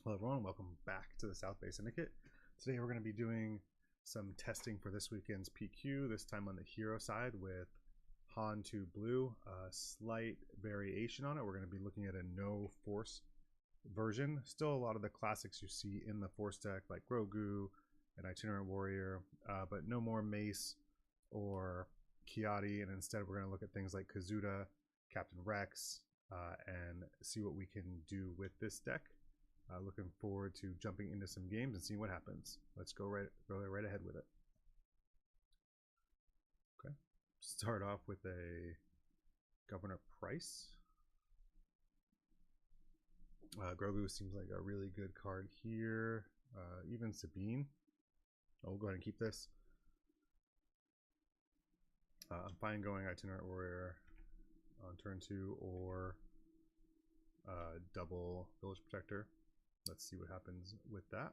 Hello everyone, welcome back to the South Bay Syndicate. Today we're going to be doing some testing for this weekend's PQ, this time on the hero side with Han2 Blue. A slight variation on it. We're going to be looking at a no force version. Still a lot of the classics you see in the force deck like Grogu and Itinerant Warrior, but no more Mace or Kiadi, and instead we're going to look at things like Kazuda, Captain Rex, and see what we can do with this deck. Looking forward to jumping into some games and seeing what happens. Let's go right ahead with it. Okay, start off with a Governor Price. Grogu seems like a really good card here. Even Sabine. I'll go ahead and keep this. I'm fine going Itinerant Warrior on turn 2 or double Village Protector. Let's see what happens with that.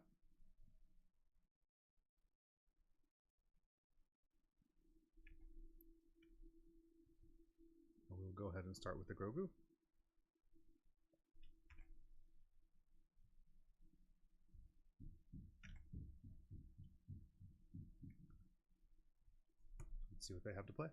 We'll go ahead and start with the Grogu. Let's see what they have to play.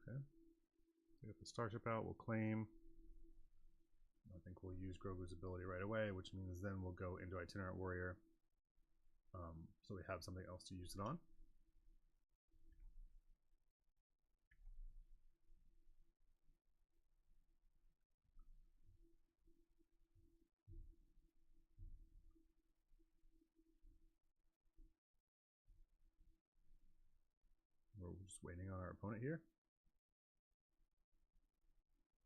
Okay, so get the Starship out, we'll claim. I think we'll use Grogu's ability right away, which means then we'll go into Itinerant Warrior. So we have something else to use it on. We're just waiting on our opponent here.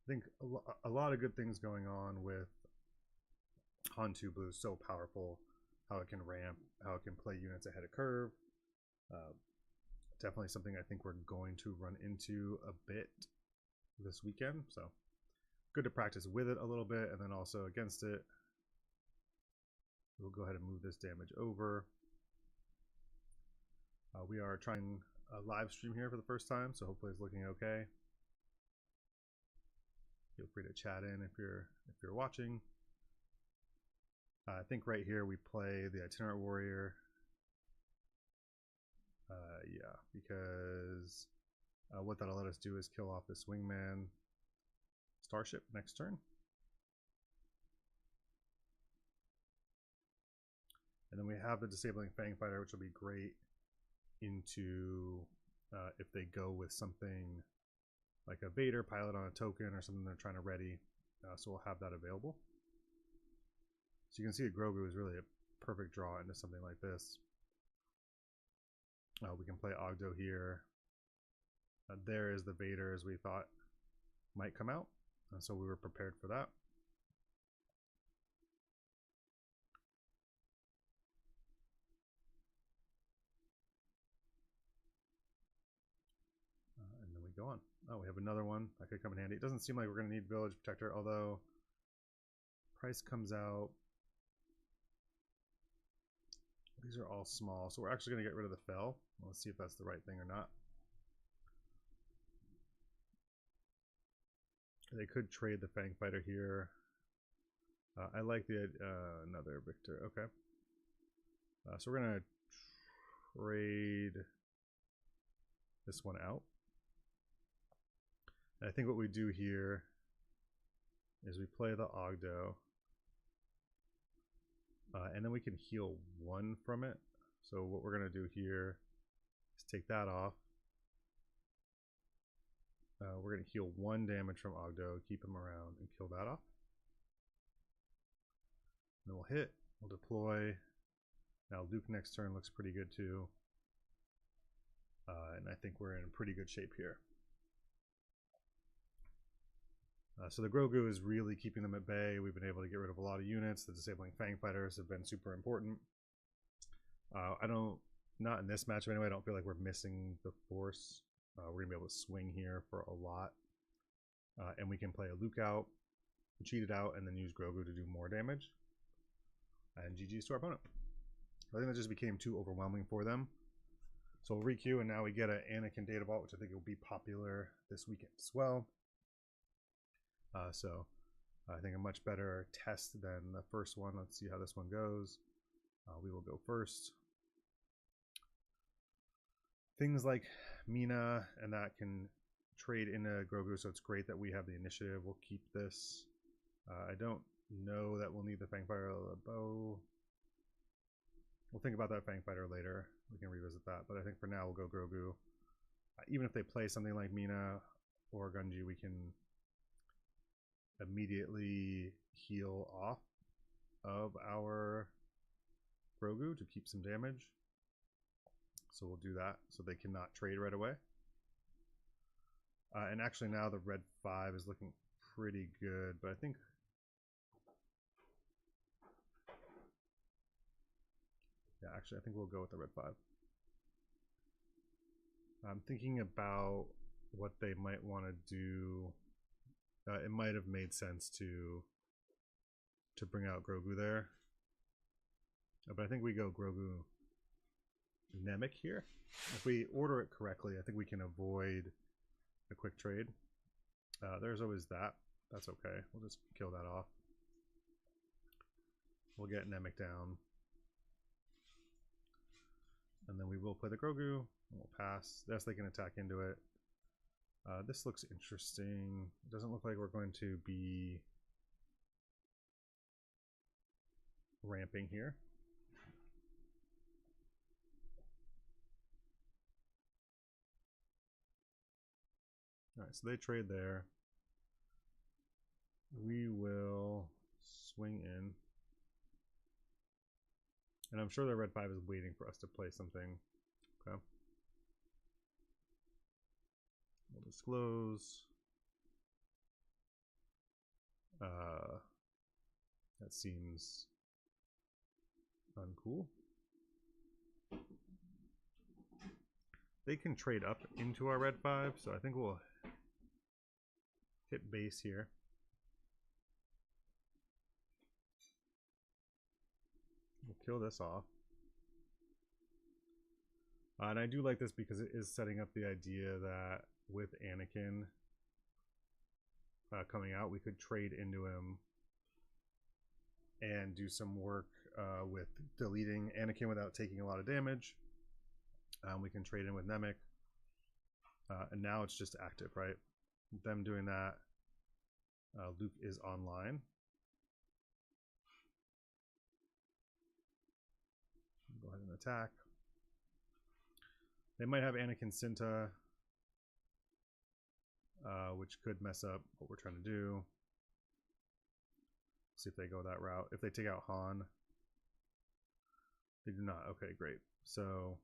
I think a lot of good things going on with Han2 Blue. So powerful, how it can ramp, how it can play units ahead of curve. Definitely something I think we're going to run into a bit this weekend. So good to practice with it a little bit and then also against it. We'll go ahead and move this damage over. We are trying a live stream here for the first time, so hopefully it's looking okay. Feel free to chat in if you're watching. I think right here we play the Itinerant Warrior. Yeah, because what that'll let us do is kill off this Wingman Starship next turn. And then we have the Disabling Fang Fighter, which will be great into if they go with something like a Vader pilot on a token or something they're trying to ready. So we'll have that available. So you can see that Grogu is really a perfect draw into something like this. We can play Ogdo here. There is the Vader as we thought might come out. So we were prepared for that. And then we go on. Oh, we have another one that could come in handy. It doesn't seem like we're going to need Village Protector, although Price comes out. These are all small, so we're actually going to get rid of the Fell. Let's see if that's the right thing or not. They could trade the Fang Fighter here. I like the another Victor. Okay. So we're going to trade this one out. And I think what we do here is we play the Ogdo. And then we can heal 1 from it. So what we're going to do here is take that off. We're going to heal 1 damage from Ogdo, keep him around, and kill that off. And then we'll hit, we'll deploy. Now Luke next turn looks pretty good too. And I think we're in pretty good shape here. So the Grogu is really keeping them at bay. We've been able to get rid of a lot of units. The Disabling Fang Fighters have been super important. Not in this matchup anyway, I don't feel like we're missing the force. We're going to be able to swing here for a lot. And we can play a Luke out. cheat it out and then use Grogu to do more damage. And GG's to our opponent. I think that just became too overwhelming for them. So we'll re-queue, and now we get an Anakin data vault, which I think will be popular this weekend as well. So I think a much better test than the first one. Let's see how this one goes. We will go first. Things like Mina and that can trade into Grogu, so it's great that we have the initiative. We'll keep this. I don't know that we'll need the Fangfighter or the bow. We'll think about that Fangfighter later. We can revisit that, but I think for now we'll go Grogu. Even if they play something like Mina or Gunji, we can immediately heal off of our Grogu to keep some damage. So we'll do that so they cannot trade right away. And actually now the red 5 is looking pretty good, but I think I think we'll go with the red 5. I'm thinking about what they might want to do. It might have made sense to bring out Grogu there. But I think we go Grogu Namek here. If we order it correctly, I think we can avoid a quick trade. There's always that. That's okay. We'll just kill that off. We'll get Namek down. And then we will play the Grogu. And we'll pass. Yes, they can attack into it. This looks interesting. It doesn't look like we're going to be ramping here. Alright, so they trade there. We will swing in. And I'm sure the red 5 is waiting for us to play something. Okay. We'll disclose. That seems uncool. They can trade up into our red 5, so I think we'll hit base here. We'll kill this off. And I do like this because it is setting up the idea that with Anakin coming out, we could trade into him and do some work with deleting Anakin without taking a lot of damage. We can trade in with Namek. And now it's just active, right? Them doing that. Luke is online. Go ahead and attack. They might have Anakin Cinta, which could mess up what we're trying to do. See if they go that route. If they take out Han. They do not. Okay, great. So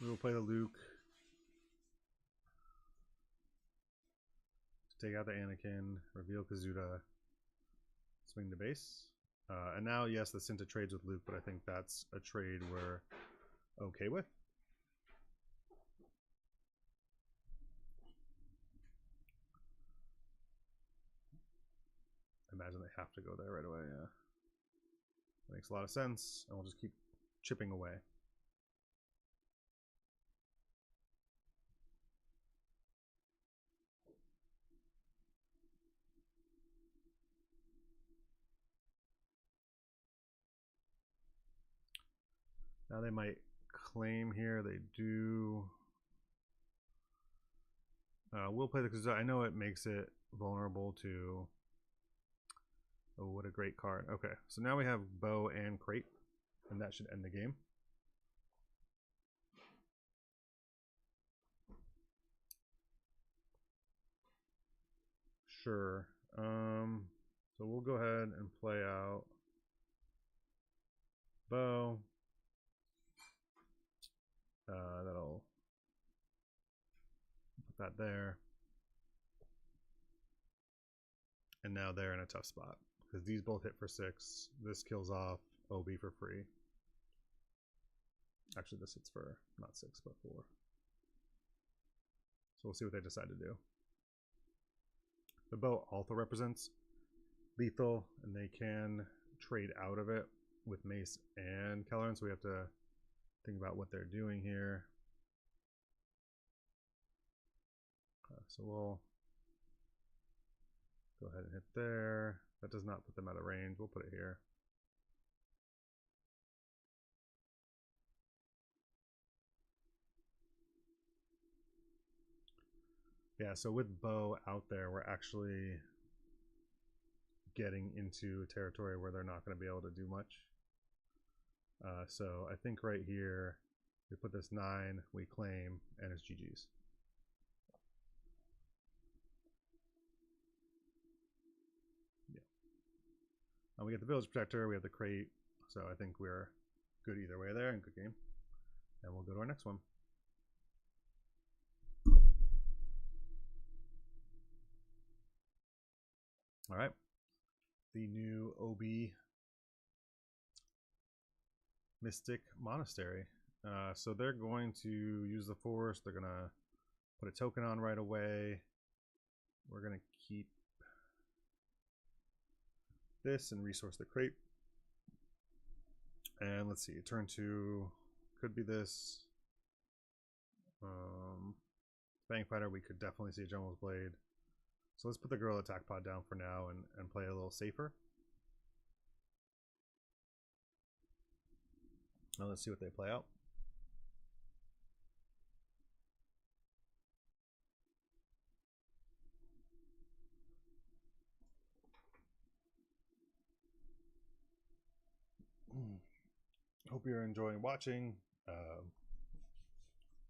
we will play the Luke to take out the Anakin, reveal Kazuda, swing to base. And now, yes, the Cinta trades with Luke, but I think that's a trade we're okay with. I imagine they have to go there right away, yeah. That makes a lot of sense, and we'll just keep chipping away. Now they might claim here. They do. We'll play the Kazuda. I know it makes it vulnerable to. Oh, what a great card. Okay, so now we have Bow and Crate, and that should end the game. Sure. So we'll go ahead and play out Bow. That'll put that there. And now they're in a tough spot because these both hit for 6. This kills off OB for free. Actually, this hits for not 6 but 4. So we'll see what they decide to do. The bow also represents lethal, and they can trade out of it with Mace and Kelleran, so we have to think about what they're doing here. So we'll go ahead and hit there. That does not put them out of range. We'll put it here. Yeah, so with bow out there, we're actually getting into a territory where they're not going to be able to do much. So I think right here, we put this 9, we claim, and it's GG's. Yeah. And we get the Village Protector, we have the crate, so I think we're good either way there, and good game. And we'll go to our next one. All right, the new OB Mystic Monastery. So they're going to use the Force. They're going to put a token on right away. We're going to keep this and resource the crate. And let's see, turn 2 could be this. Fang Fighter, we could definitely see a General's Blade. So let's put the Gorilla Attack Pod down for now and play a little safer. Now let's see what they play out. Hope you're enjoying watching.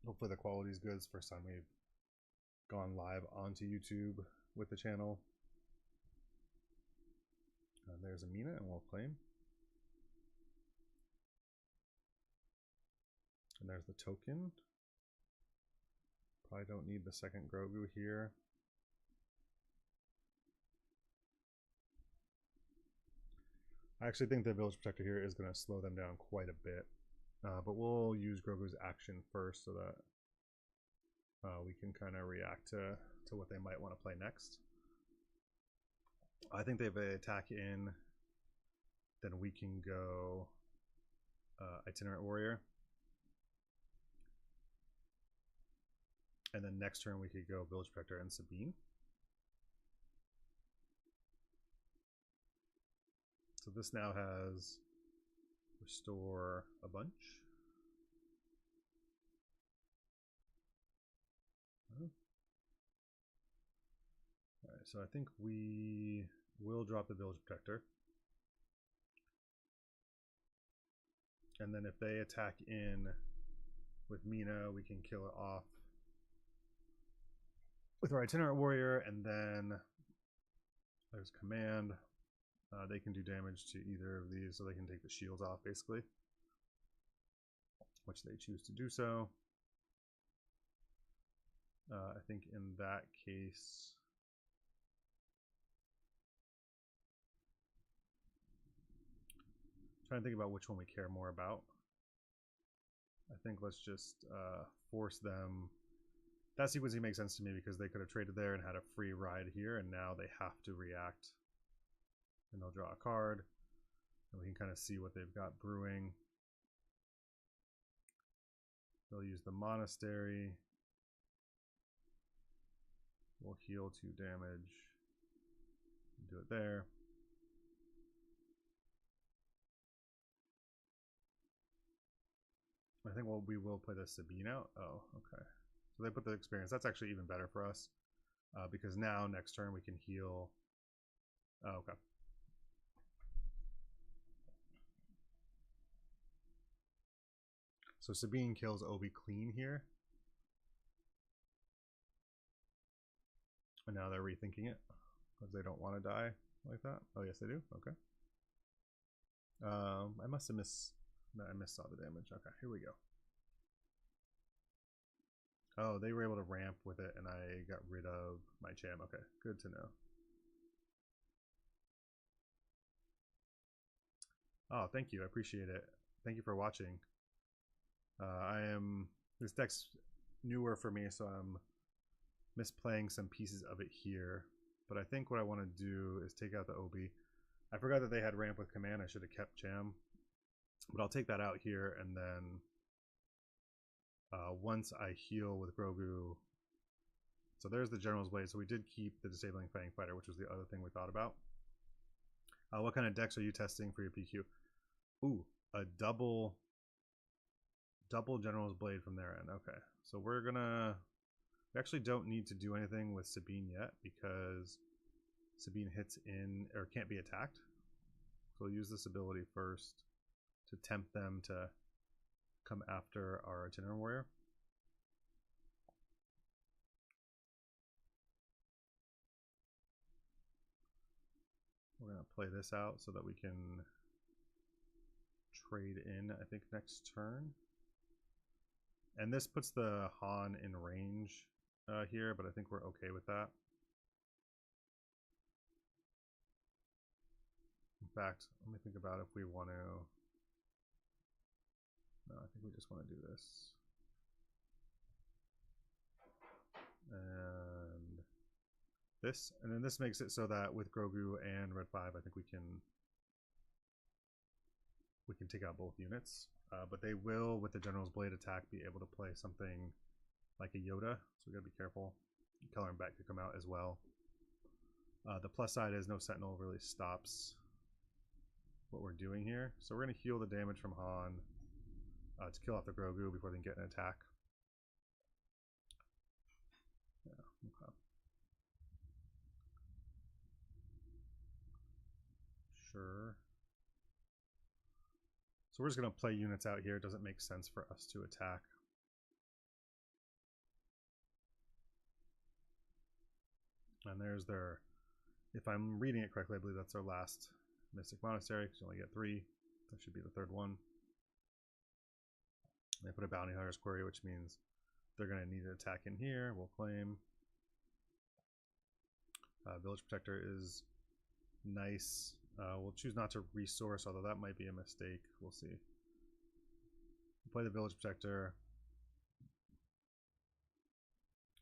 Hopefully the quality is good. It's the first time we've gone live onto YouTube with the channel. There's Amina, and we'll claim. And there's the token. Probably don't need the second Grogu here. I actually think the Village Protector here is going to slow them down quite a bit. But we'll use Grogu's action first so that we can kind of react to what they might want to play next. I think they have an attack in. Then we can go Itinerant Warrior. And then next turn we could go Village Protector and Sabine. So this now has restore a bunch. Alright, so I think we will drop the Village Protector. And then if they attack in with Mina, we can kill it off with our Itinerant Warrior, and then there's Command. They can do damage to either of these, so they can take the shields off, basically. Which they choose to do so. I think in that case... trying to think about which one we care more about. I think let's just force them. That sequencing makes sense to me because they could have traded there and had a free ride here, and now they have to react. And they'll draw a card, and we can kind of see what they've got brewing. They'll use the Monastery. We'll heal 2 damage. Do it there. I think we will play the Sabine out. Oh, okay. So they put the experience. That's actually even better for us because now next turn we can heal. Oh, okay. So Sabine kills Obi clean here. And now they're rethinking it because they don't want to die like that. Oh, yes, they do. Okay. I must have missed. No, I missed all the damage. Okay, here we go. Oh, they were able to ramp with it, and I got rid of my Cham. Okay, good to know. Oh, thank you. I appreciate it. Thank you for watching. This deck's newer for me, so I'm misplaying some pieces of it here. But I think what I want to do is take out the OB. I forgot that they had ramp with command. I should have kept jam. But I'll take that out here, and then once I heal with Grogu. So there's the General's Blade. So we did keep the Disabling Fang Fighter, which was the other thing we thought about. What kind of decks are you testing for your PQ? Ooh, a double General's Blade from their end. Okay, so we actually don't need to do anything with Sabine yet because Sabine hits in or can't be attacked. So we'll use this ability first to tempt them to come after our Itinerant Warrior. We're going to play this out so that we can trade in, I think, next turn. And this puts the Han in range here, but I think we're okay with that. In fact, let me think about if we want to... No, I think we just want to do this. And this, and then this makes it so that with Grogu and Red 5, I think we can take out both units. But they will, with the General's Blade attack, be able to play something like a Yoda. So we gotta be careful. Color and Back could come out as well. The plus side is no Sentinel really stops what we're doing here. So we're gonna heal the damage from Han to kill off the Grogu before they can get an attack. Yeah, okay. Sure. So we're just going to play units out here. It doesn't make sense for us to attack. And there's their, if I'm reading it correctly, I believe that's their last Mystic Monastery, because you only get 3. That should be the third one. They put a Bounty Hunter's Query, which means they're going to need an attack in here. We'll claim. Village Protector is nice. We'll choose not to resource, although that might be a mistake. We'll see. We'll play the Village Protector.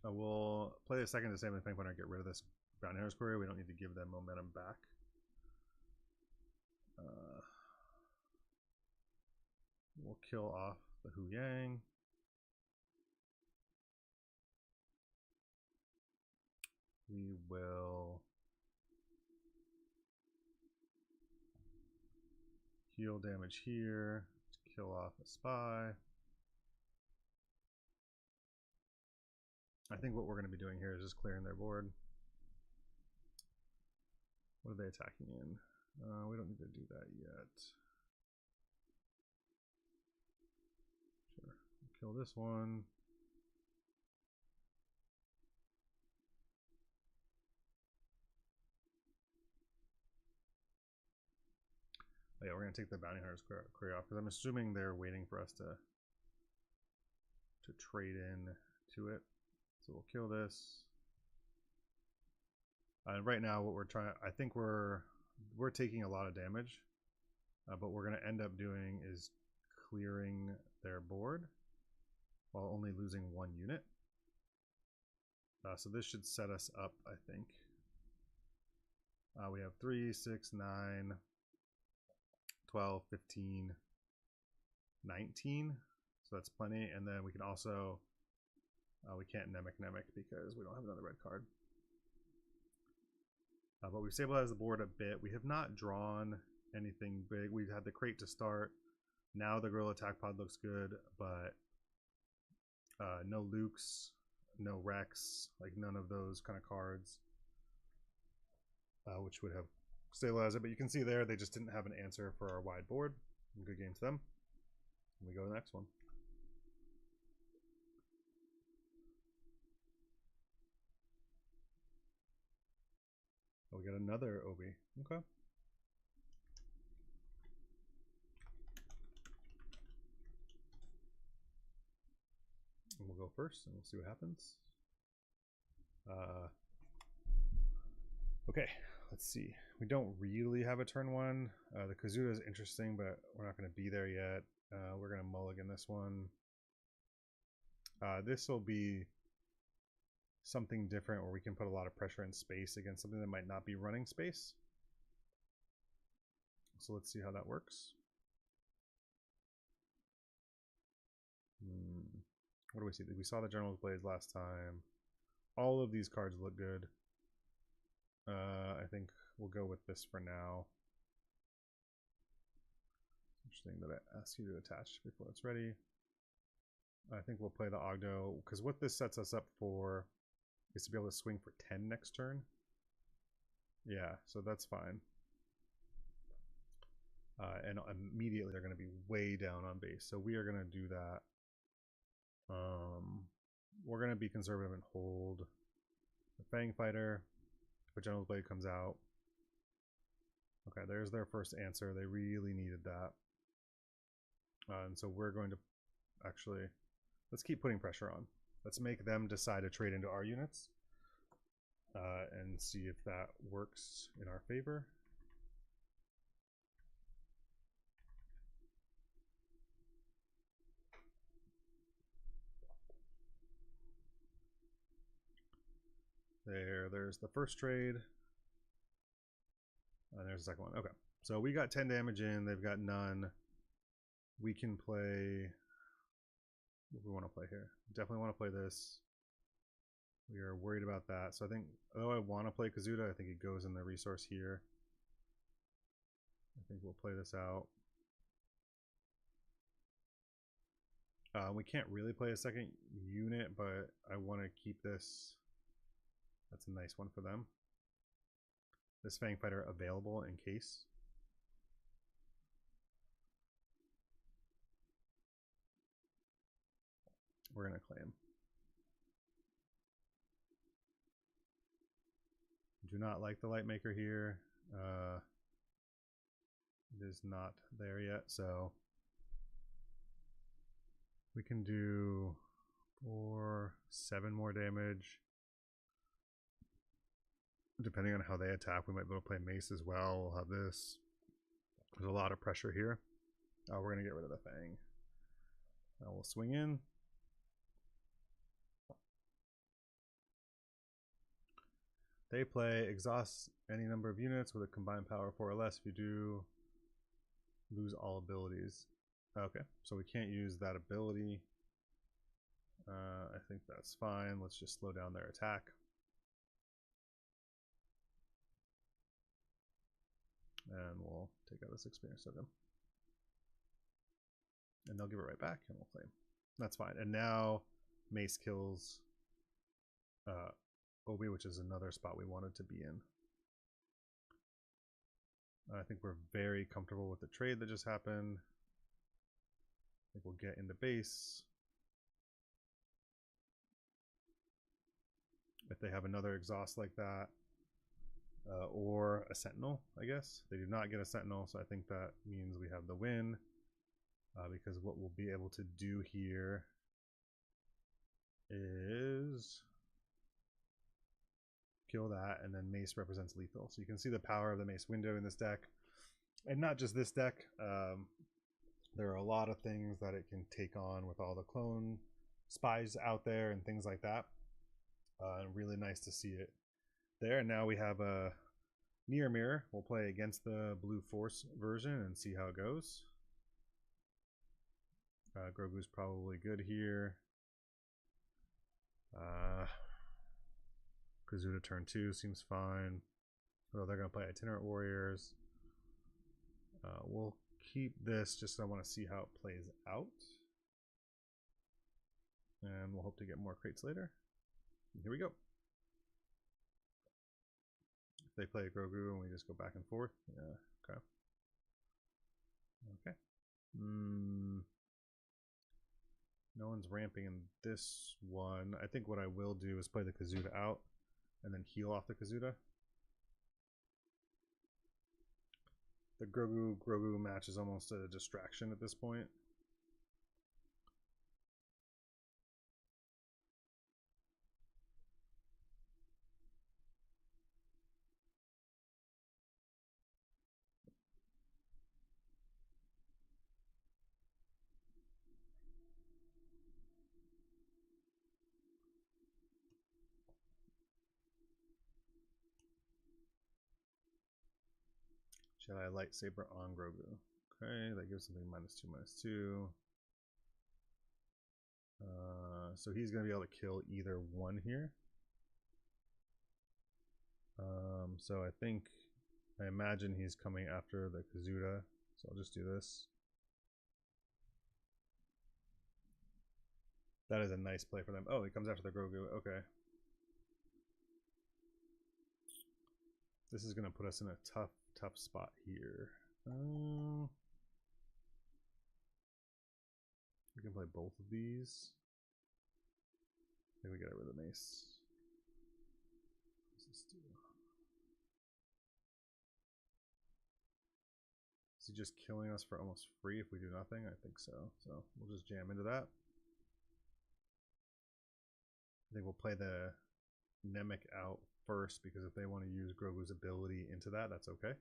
We'll play the second Disabling Fang Fighter and get rid of this Bounty Hunter's Query. We don't need to give them momentum back. We'll kill off the Hu Yang. We will heal damage here to kill off a spy. I think what we're going to be doing here is just clearing their board. What are they attacking in? We don't need to do that yet. Sure. Kill this one. Oh yeah, we're going to take the Bounty Hunter's Query off because I'm assuming they're waiting for us to trade in to it. So we'll kill this. Right now, what we're trying, I think we're taking a lot of damage, but what we're going to end up doing is clearing their board while only losing 1 unit. So this should set us up, I think. We have 3, 6, 9, 12, 15, 19. So that's plenty. And then we can also, we can't Namek because we don't have another red card. But we've stabilized the board a bit. We have not drawn anything big. We've had the crate to start. Now the Gorilla Attack Pod looks good, but no Lukes, no Rex, like none of those kind of cards, which would have stabilized it. But you can see there, they just didn't have an answer for our wide board. Good game to them. And we go to the next one. Oh, we got another OB. Okay. And we'll go first and we'll see what happens. Okay, let's see. We don't really have a turn 1. The Kazuda is interesting, but we're not going to be there yet. We're going to mulligan this one. This will be something different where we can put a lot of pressure in space against something that might not be running space. So let's see how that works. What do we see? We saw the General's Blades last time. All of these cards look good. I think we'll go with this for now. Interesting that I asked you to attach before it's ready. I think we'll play the Ogdo, because what this sets us up for is to be able to swing for 10 next turn. Yeah, so that's fine. And immediately they're going to be way down on base, so we are going to do that. We're going to be conservative and hold the Fang Fighter. If a General's Blade comes out. Okay, there's their first answer. They really needed that. And so we're going to actually, let's keep putting pressure on. Let's make them decide to trade into our units and see if that works in our favor. There's the first trade. And there's the second one. Okay. So we got 10 damage in. They've got none. We can play... What do we want to play here? Definitely want to play this. We are worried about that. So I think, although I want to play Kazuda, I think it goes in the resource here. I think we'll play this out. We can't really play a second unit, but I want to keep this. That's a nice one for them. This Fang Fighter available in case. We're going to claim. Do not like the Light Maker here. It is not there yet, so we can do 7 more damage. Depending on how they attack, we might be able to play Mace as well. We'll have this. There's a lot of pressure here. We're going to get rid of the Fang. Now we'll swing in. They play exhaust any number of units with a combined power of 4 or less. If you do, lose all abilities. Okay, so we can't use that ability. I think that's fine. Let's just slow down their attack. And we'll take out this experience token. And they'll give it right back, and we'll claim. That's fine. And now Mace kills Obi, which is another spot we wanted to be in. I think we're very comfortable with the trade that just happened. I think we'll get into base. If they have another exhaust like that, or a Sentinel, I guess. They do not get a Sentinel, so I think that means we have the win. Because what we'll be able to do here is kill that, and then Mace represents lethal. So you can see the power of the Mace window in this deck. And not just this deck. There are a lot of things that it can take on with all the clone spies out there and things like that. Really nice to see it there. And now we have a Near Mirror. We'll play against the Blue Force version and see how it goes. Grogu's probably good here. Kazuda turn 2 seems fine. Oh, they're going to play Itinerant Warriors. We'll keep this just so I want to see how it plays out. And we'll hope to get more crates later. And here we go. If they play a Grogu and we just go back and forth. Yeah, okay. Okay. No one's ramping in this one. I think what I will do is play the Kazuda out and then heal off the Kazuda. The Grogu match is almost a distraction at this point. Jedi lightsaber on Grogu. Okay, that gives something -2/-2. So he's going to be able to kill either one here. So I imagine he's coming after the Kazuda. So I'll just do this. That is a nice play for them. Oh, he comes after the Grogu. Okay. This is going to put us in a tough spot here. We can play both of these. I think we get rid of the mace. What's this do? Is he just killing us for almost free if we do nothing? I think so. So we'll just jam into that. I think we'll play the Namek out first, because if they want to use Grogu's ability into that, that's okay.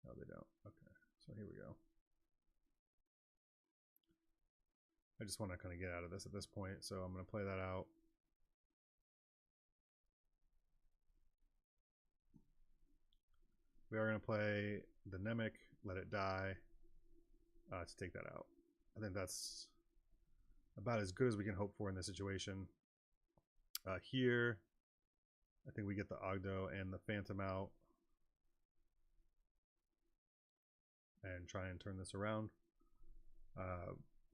No, they don't. Okay, so here we go. I just want to kind of get out of this at this point, so I'm going to play that out. We are going to play the Namek, let it die, to take that out. I think that's about as good as we can hope for in this situation. Here, I think we get the Ogdo and the Phantom out and try and turn this around.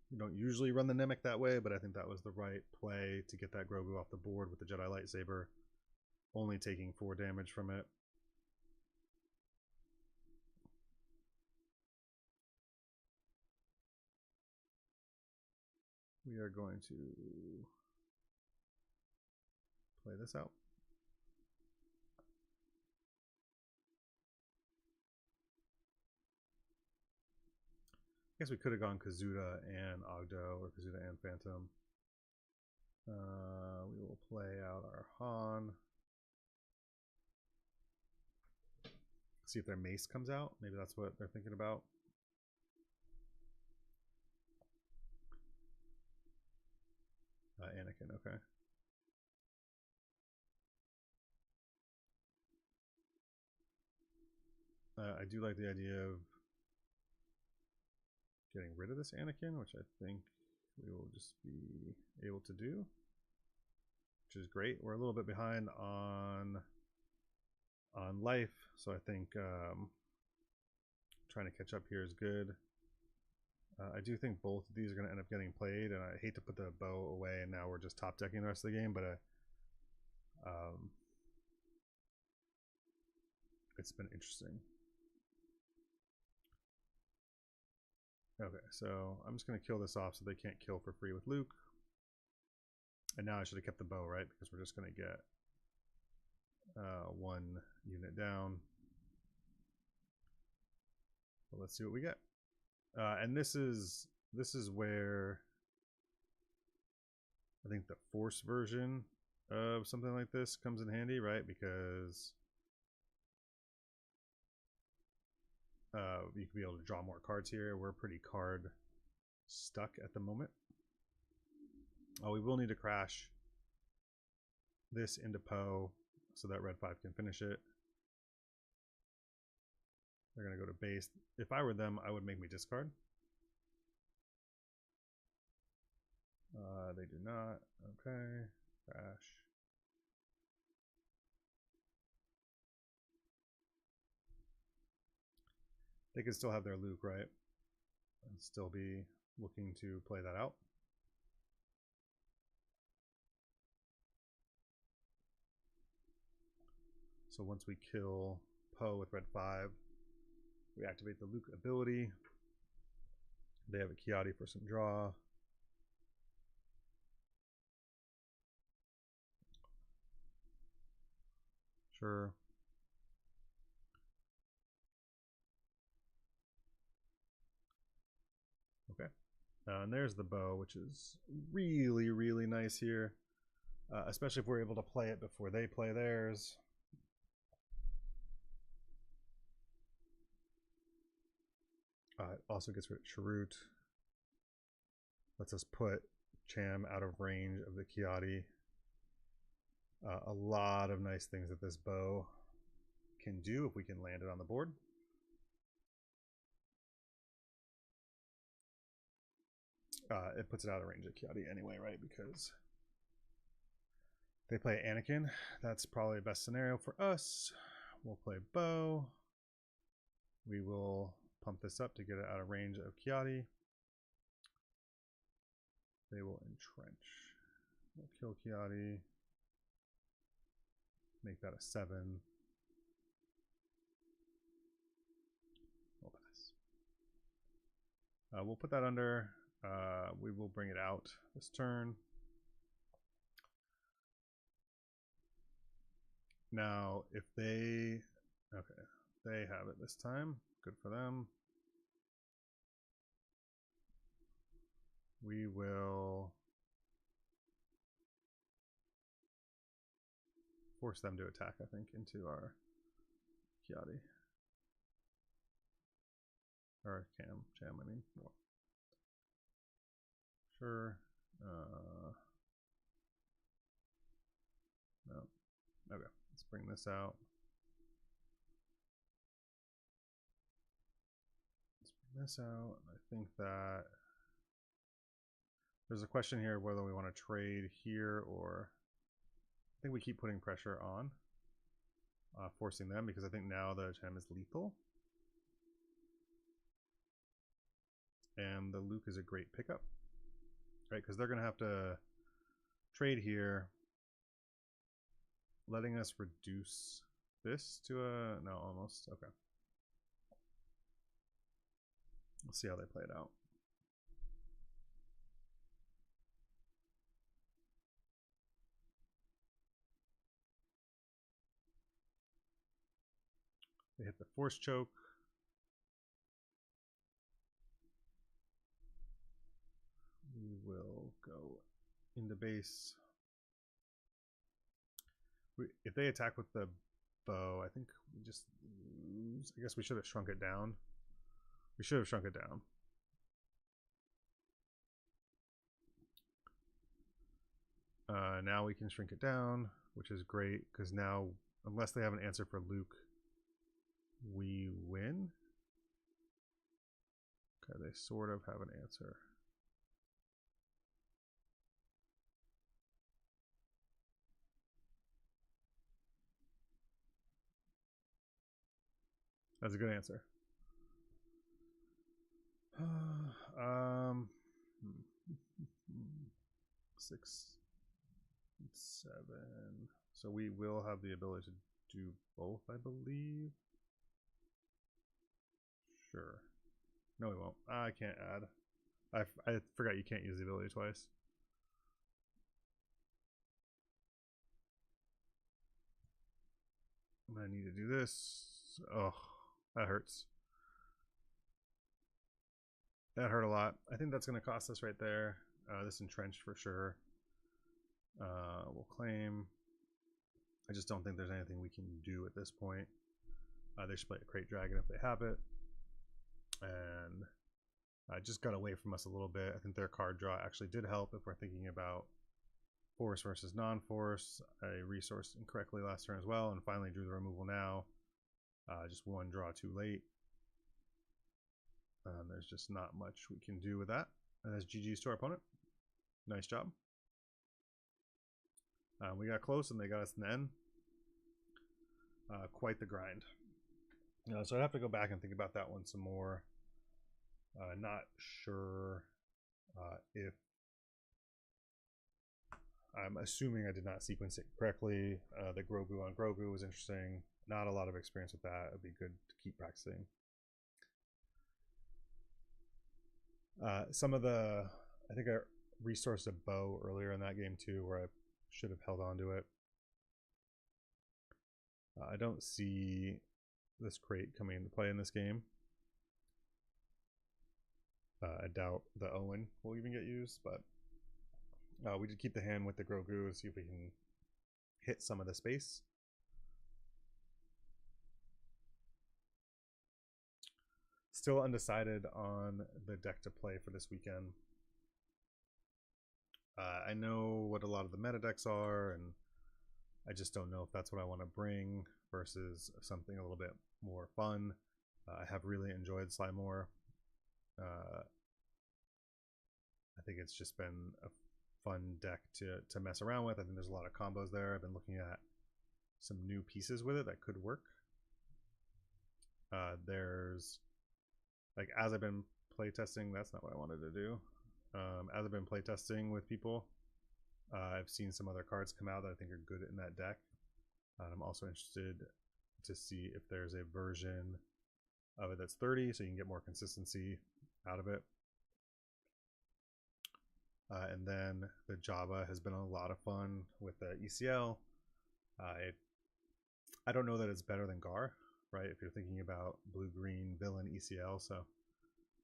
You don't usually run the Namek that way, but I think that was the right play to get that Grogu off the board with the Jedi lightsaber, only taking 4 damage from it. We are going to play this out. I guess we could have gone Kazuda and Ogdo, or Kazuda and Phantom. We will play out our Han. See if their mace comes out. Maybe that's what they're thinking about. Anakin, okay. I do like the idea of getting rid of this Anakin, which I think we will just be able to do, which is great. We're a little bit behind on life, so I think trying to catch up here is good. I do think both of these are going to end up getting played, and I hate to put the bow away and now we're just top decking the rest of the game, but it's been interesting. Okay, so I'm just going to kill this off so they can't kill for free with Luke. And now I should have kept the bow, right? Because we're just going to get 1 unit down. Well, let's see what we get. And this is where I think the Force version of something like this comes in handy, right? Because you could be able to draw more cards here. We're pretty card stuck at the moment. Oh, we will need to crash this into Poe so that red 5 can finish it. They're going to go to base. If I were them, I would make me discard. They do not. Okay. Crash. They could still have their Luke, right? And still be looking to play that out. So once we kill Poe with red 5, we activate the Luke ability. They have a Kiadi for some draw. Sure. Okay. And there's the bow, which is really, really nice here. Especially if we're able to play it before they play theirs. It also gets rid of Chirrut. Lets us put Cham out of range of the Kiadi. A lot of nice things that this bow can do if we can land it on the board. It puts it out of range of Kiadi anyway, right? Because they play Anakin. That's probably the best scenario for us. We'll play Bow. We will pump this up to get it out of range of Kiadi. They will entrench. We'll kill Kiadi. Make that a 7. We'll pass. We'll put that under. We will bring it out this turn. Now, if they... Okay, they have it this time. Good for them. We will force them to attack, I think, into our Kiadi. Or Cham, I mean. Well, sure. No. Okay, let's bring this out. Let's bring this out. I think that there's a question here whether we want to trade here or I think we keep putting pressure on, forcing them, because I think now the Cham is lethal. And the Luke is a great pickup, right? Because they're going to have to trade here, letting us reduce this to a... No, almost. Okay. Let's see how they play it out. They hit the force choke. We will go into base. If they attack with the bow, I think we just lose. I guess we should have shrunk it down. We should have shrunk it down. Now we can shrink it down, which is great, because now, unless they have an answer for Luke, we win. Okay, they sort of have an answer. That's a good answer. 6, 7. So we will have the ability to do both, I believe. Sure. No, we won't. I can't add. I forgot you can't use the ability twice. I need to do this. Oh, that hurts. That hurt a lot. I think that's going to cost us right there. This entrenched for sure. We'll claim. I just don't think there's anything we can do at this point. They should play a Crate Dragon if they have it. And just got away from us a little bit. I think their card draw actually did help if we're thinking about force versus non-force. I resourced incorrectly last turn as well, and finally drew the removal now. Just one draw too late. There's just not much we can do with that. And that's GG's to our opponent. Nice job. We got close and they got us in the end. Quite the grind. So I'd have to go back and think about that one some more. Not sure if... I'm assuming I did not sequence it correctly. The Grogu on Grogu was interesting. Not a lot of experience with that. It would be good to keep practicing. Some of the... I think I resourced a bow earlier in that game too, where I should have held on to it. I don't see this crate coming into play in this game. I doubt the Owen will even get used, but we did keep the hand with the Grogu, see if we can hit some of the space. Still undecided on the deck to play for this weekend. I know what a lot of the meta decks are, and I just don't know if that's what I want to bring. versus something a little bit more fun. I have really enjoyed Slimore. I think it's just been a fun deck to mess around with. I think there's a lot of combos there. I've been looking at some new pieces with it that could work. There's, like, as I've been playtesting, that's not what I wanted to do. As I've been playtesting with people, I've seen some other cards come out that I think are good in that deck. I'm also interested to see if there's a version of it that's 30, so you can get more consistency out of it. And then the Java has been a lot of fun with the ECL. I don't know that it's better than Gar, right? If you're thinking about blue-green villain ECL, so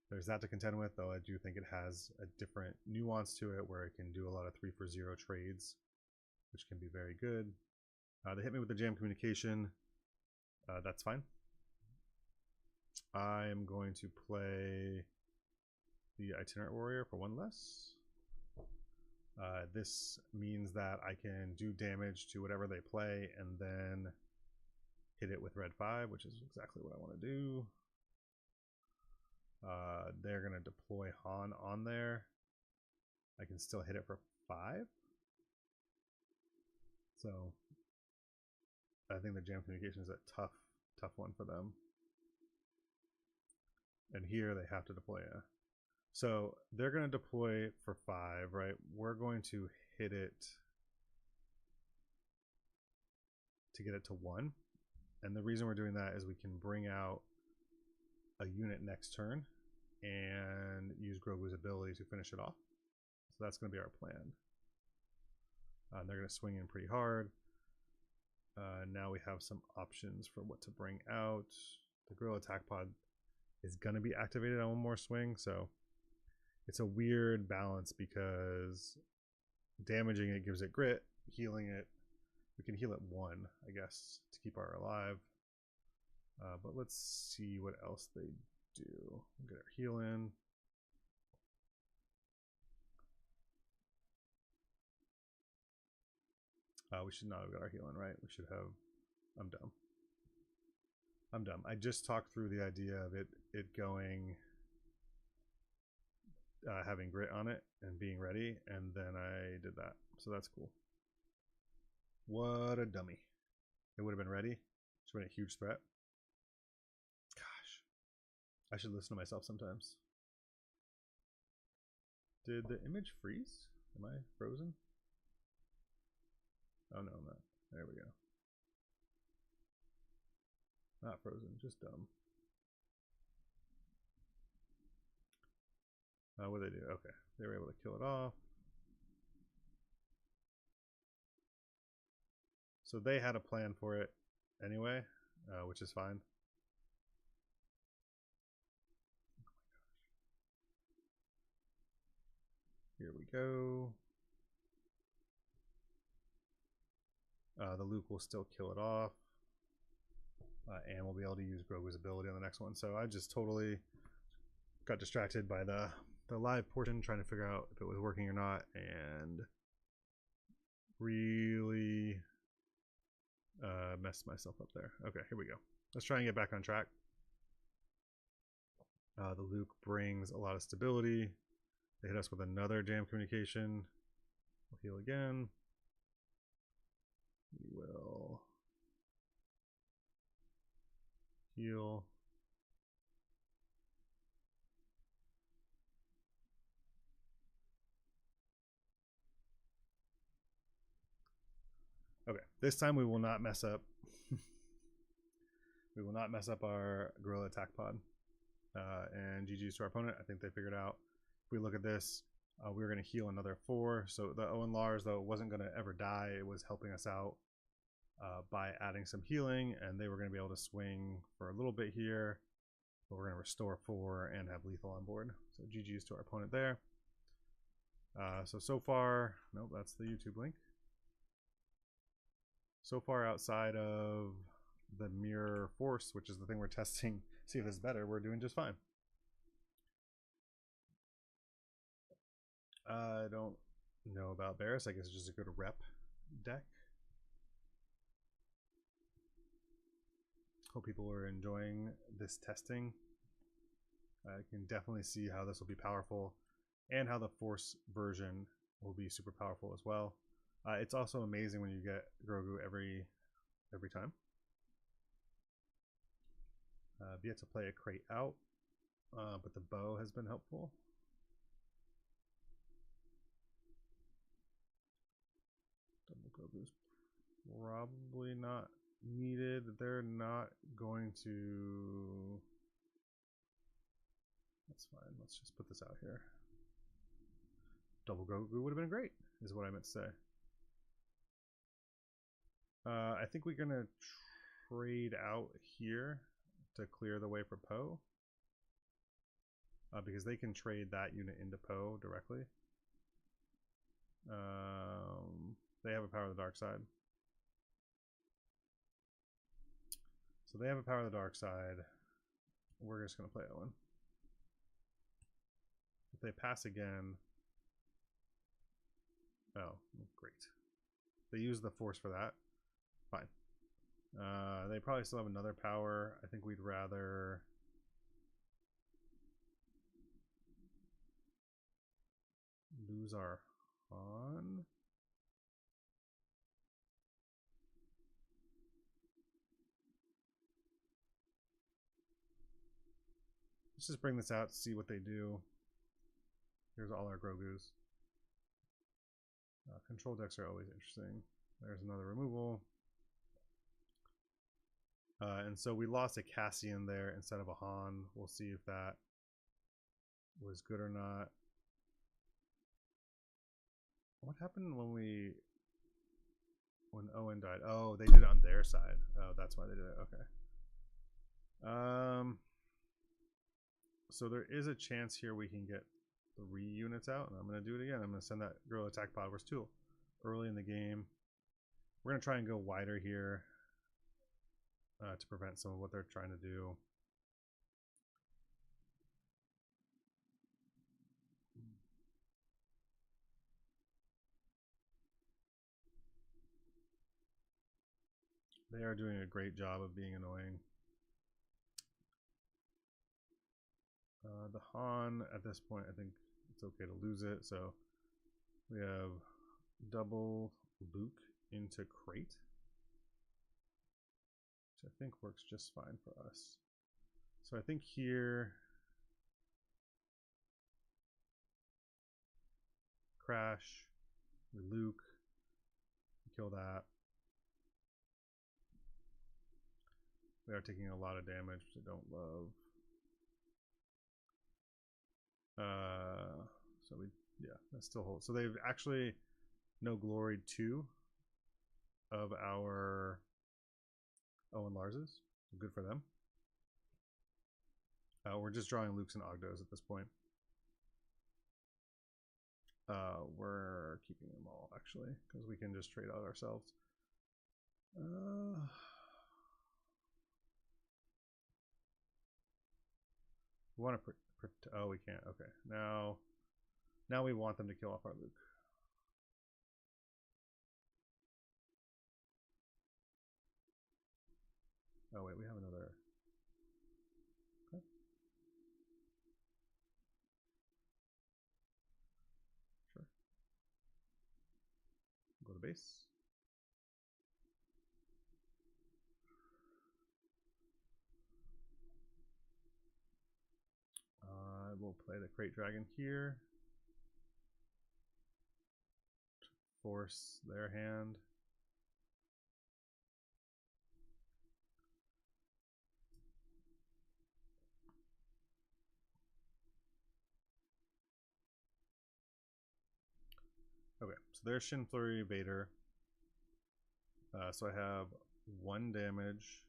there's that to contend with, though I do think it has a different nuance to it where it can do a lot of 3-for-0 trades, which can be very good. They hit me with the jam communication. That's fine. I am going to play the Itinerant Warrior for 1 less. This means that I can do damage to whatever they play and then hit it with red 5, which is exactly what I want to do. They're going to deploy Han on there. I can still hit it for 5. So I think the jam communication is a tough one for them. And here they have to deploy a. So they're going to deploy for 5, right? We're going to hit it to get it to 1. And the reason we're doing that is we can bring out a unit next turn and use Grogu's ability to finish it off. So that's going to be our plan. They're going to swing in pretty hard. Now we have some options for what to bring out. The Gorilla Attack Pod is going to be activated on 1 more swing, so it's a weird balance because damaging it gives it grit, healing it, we can heal it 1, I guess, to keep our alive. But let's see what else they do. We'll get our heal in. We should not have got our heal in, right? We should have. I'm dumb. I'm dumb. I just talked through the idea of it going having grit on it and being ready, and then I did that. So that's cool. What a dummy. It would have been ready. It's been a huge threat. Gosh. I should listen to myself sometimes. Did the image freeze? Am I frozen? Oh no, I'm not. There we go. Not frozen, just dumb. What did they do? Okay, they were able to kill it off. So they had a plan for it anyway, which is fine. Here we go. The Luke will still kill it off. And we'll be able to use Grogu's ability on the next one. So I just totally got distracted by the live portion, trying to figure out if it was working or not, and really messed myself up there. Okay, here we go. Let's try and get back on track. The Luke brings a lot of stability. They hit us with another jam communication. We'll heal again. We will heal. Okay, this time we will not mess up. We will not mess up our Gorilla Attack Pod. And GG's to our opponent. I think they figured out. If we look at this, we were going to heal another 4. So the Owen Lars, though, wasn't going to ever die. It was helping us out by adding some healing, and they were going to be able to swing for a little bit here. But we're going to restore 4 and have lethal on board. So GG's to our opponent there. So far, nope, that's the YouTube link. So far outside of the mirror force, which is the thing we're testing, see if it's better, we're doing just fine. I don't know about Barris. I guess it's just a good rep deck. Hope people are enjoying this testing. I can definitely see how this will be powerful and how the Force version will be super powerful as well. It's also amazing when you get Grogu every time. I've yet to play a crate out, but the bow has been helpful. Double Grogu's probably not needed. They're not going to... That's fine. Let's just put this out here. Double Grogu would have been great, is what I meant to say. I think we're going to trade out here to clear the way for Poe. Because they can trade that unit into Poe directly. They have a Power of the Dark Side. So they have a Power of the Dark Side. We're just going to play Owen. If they pass again... Oh, great. They use the Force for that. Fine. They probably still have another power. I think we'd rather... lose our Han. Let's just bring this out to see what they do. Here's all our Grogus. Control decks are always interesting. There's another removal. And so we lost a Cassian there instead of a Han. We'll see if that was good or not. What happened when Owen died? Oh, they did it on their side. Oh, that's why they did it. Okay. So there is a chance here we can get 3 units out, and I'm going to do it again. I'm going to send that Guerrilla Attack Pod Wars tool early in the game. We're going to try and go wider here to prevent some of what they're trying to do. They are doing a great job of being annoying. The Han, at this point, I think it's okay to lose it. So we have double Luke into crate, which I think works just fine for us. So I think here, crash, we Luke, kill that. We are taking a lot of damage, which I don't love. So that still holds. So they've actually no gloried 2 of our Owen Larses. Good for them. We're just drawing Lukes and Ogdos at this point. We're keeping them all actually because we can just trade out ourselves. We want to oh, we can't. Okay, now we want them to kill off our Luke. Oh wait, we have another. Okay. Sure. Go to base. We'll play the Crate Dragon here. Force their hand. Okay, so there's Shin Flurry Vader. So I have 1 damage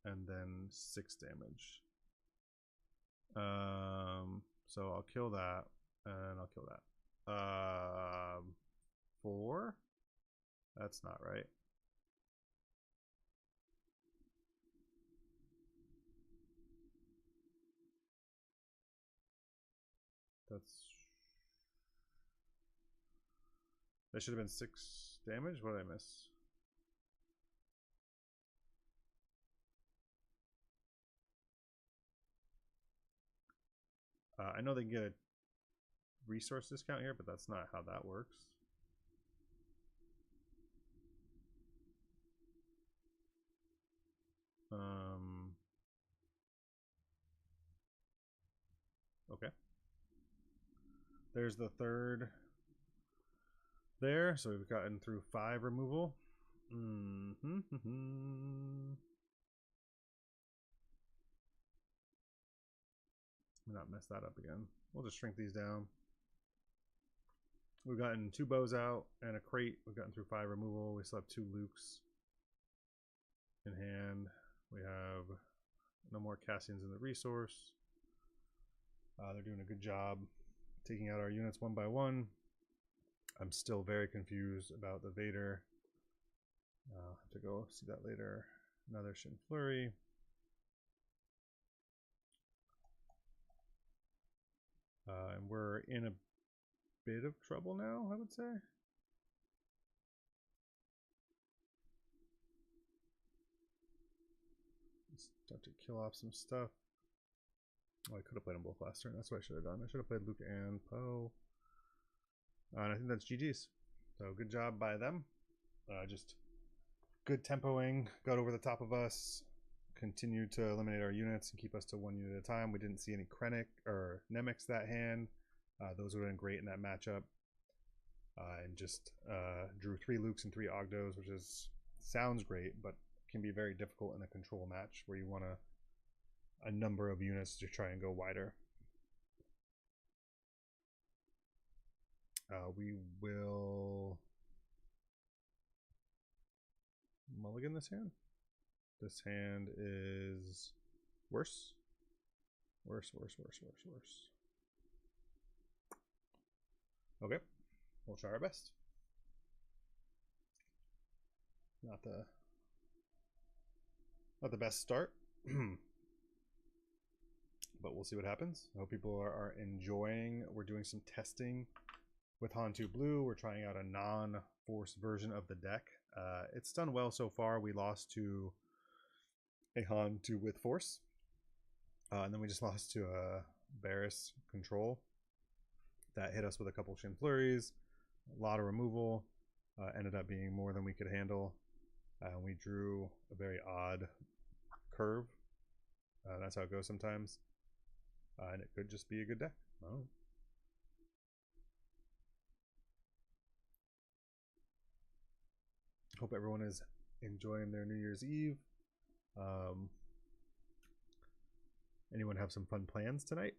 and then 6 damage. So I'll kill that and I'll kill that. 4? That's not right. That should have been 6 damage. What did I miss? I know they can get a resource discount here, but that's not how that works. Okay. There's the third there. So we've gotten through 5 removal. Not mess that up again. We'll just shrink these down. We've gotten 2 bows out and a crate. We've gotten through 5 removal. We still have 2 Lukes in hand. We have no more Cassians in the resource. They're doing a good job taking out our units one by one. I'm still very confused about the Vader. I'll have to go see that later. Another Shin Flurry. And we're in a bit of trouble now, I would say. Start to kill off some stuff. Oh, I could have played them both last turn. That's what I should have done. I should have played Luke and Poe. And I think that's GG's. So good job by them. Just good tempoing. Got over the top of us. Continued to eliminate our units and keep us to 1 unit at a time. We didn't see any Krennic or Nemix that hand. Those would have been great in that matchup. And just drew 3 Lukes and 3 Ogdos, which sounds great, but can be very difficult in a control match where you want a number of units to try and go wider. We will mulligan this hand. This hand is worse. Worse. Okay, we'll try our best. Not the best start, but we'll see what happens. I hope people are enjoying. We're doing some testing with Han2 Blue. We're trying out a non-force version of the deck. It's done well so far. We lost to a Han2 with force, and then we just lost to a Barris control that hit us with a couple Shin Flurries, a lot of removal. Ended up being more than we could handle. We drew a very odd curve. That's how it goes sometimes. And it could just be a good deck. Oh. Hope everyone is enjoying their New Year's Eve. Anyone have some fun plans tonight?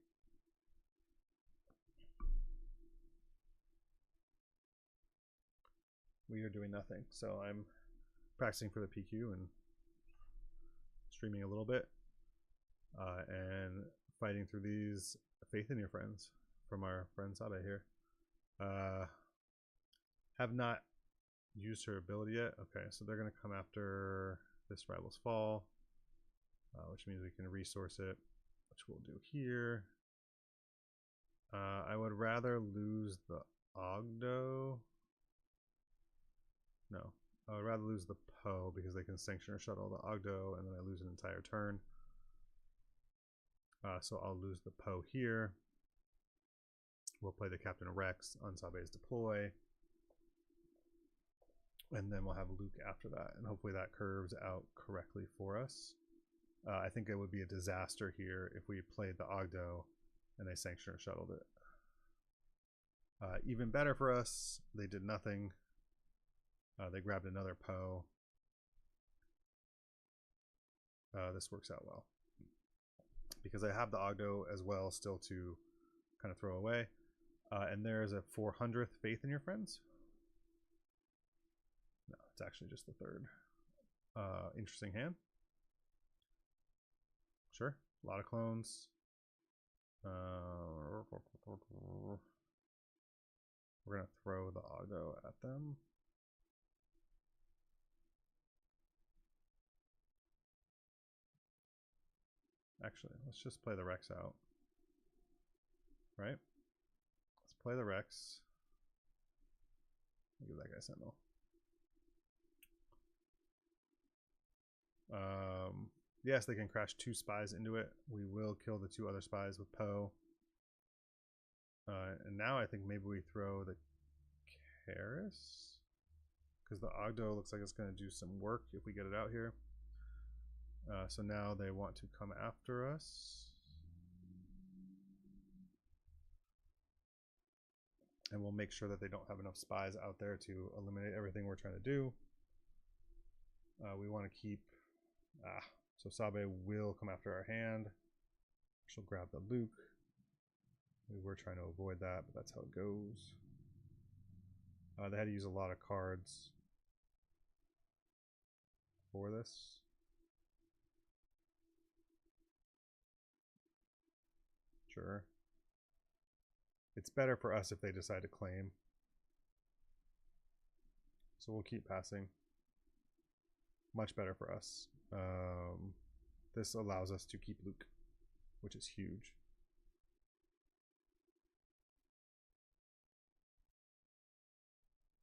We are doing nothing, so I'm practicing for the PQ and streaming a little bit, and fighting through these Faith in Your Friends from our friend Sabe here. Have not used her ability yet. Okay, so they're going to come after this Rival's Fall, which means we can resource it, which we'll do here. I would rather lose the Ogdo. No, I would rather lose the Poe because they can sanction or shuttle the Ogdo, and then I lose an entire turn. So I'll lose the Poe here. We'll play the Captain Rex on Sabe's deploy. And then we'll have Luke after that, and hopefully that curves out correctly for us. I think it would be a disaster here if we played the Ogdo and they sanction or shuttled it. Even better for us, they did nothing. They grabbed another Poe. This works out well because I have the Ogdo as well still to kind of throw away. And there's a 400th Faith in Your Friends. No, it's actually just the third. Interesting hand. Sure, a lot of clones. We're gonna throw the Ogdo at them. Actually, let's just play the Rex out. Right? Let's play the Rex. Give that guy Sentinel. Yes, they can crash 2 spies into it. We will kill the 2 other spies with Poe. And now I think maybe we throw the Karis, because the Ogdo looks like it's going to do some work if we get it out here. So now they want to come after us. And we'll make sure that they don't have enough spies out there to eliminate everything we're trying to do. We want to keep... so Sabe will come after our hand. She'll grab the Luke. We were trying to avoid that, but that's how it goes. They had to use a lot of cards for this. Sure. It's better for us if they decide to claim. So we'll keep passing. Much better for us. This allows us to keep Luke, which is huge.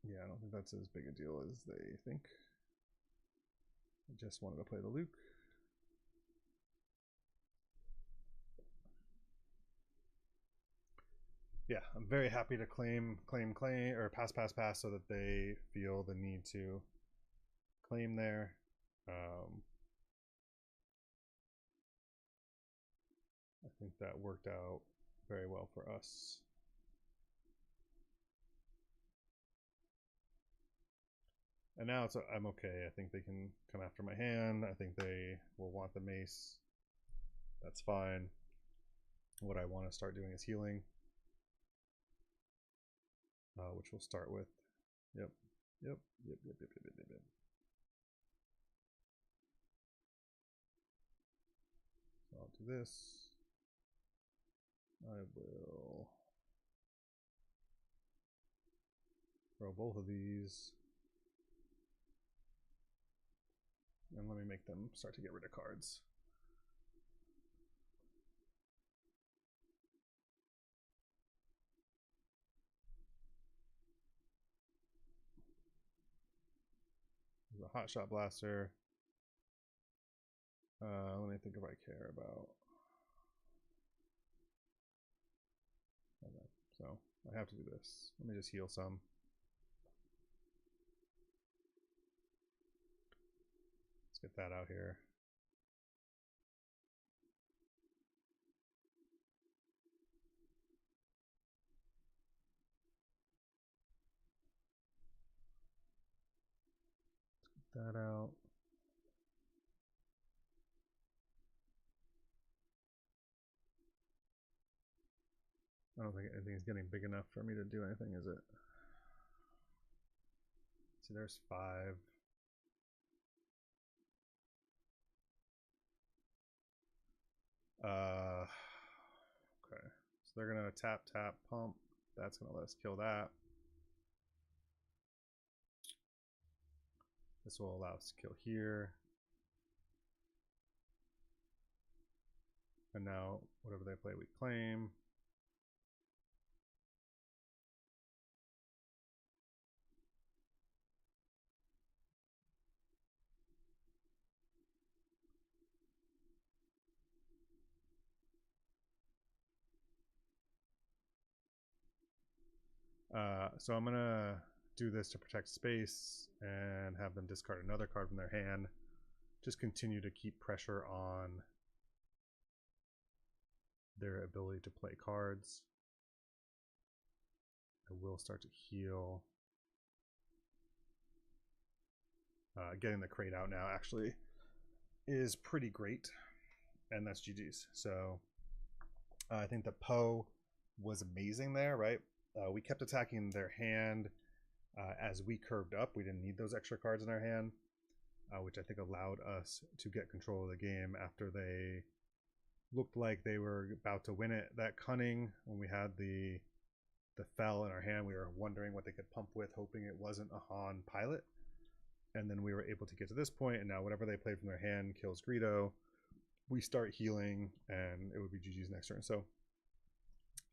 Yeah, I don't think that's as big a deal as they think. I just wanted to play the Luke. Yeah, I'm very happy to claim, or pass, so that they feel the need to claim there. I think that worked out very well for us. And now it's I'm okay. I think they can come after my hand. I think they will want the mace. That's fine. What I want to start doing is healing. Which we'll start with. Yep. So I'll do this. I will throw both of these. And let me make them start to get rid of cards. There's a hot shot blaster. Let me think if I care about. Okay, so I have to do this. Let me just heal some. Let's get that out here. Let's get that out. I don't think anything's getting big enough for me to do anything, is it? See, there's 5. Okay. So they're gonna tap, pump. That's gonna let us kill that. This will allow us to kill here. And now, whatever they play, we claim. So I'm gonna do this to protect space and have them discard another card from their hand. Just continue to keep pressure on their ability to play cards. I will start to heal. Getting the crate out now actually is pretty great, and that's GG's. So I think the Poe was amazing there, right? We kept attacking their hand as we curved up. We didn't need those extra cards in our hand, which I think allowed us to get control of the game after they looked like they were about to win it. That cunning, when we had the Fel in our hand, we were wondering what they could pump with, hoping it wasn't a Han pilot. And then we were able to get to this point, and now whatever they played from their hand kills Greedo. We start healing, and it would be GG's next turn. So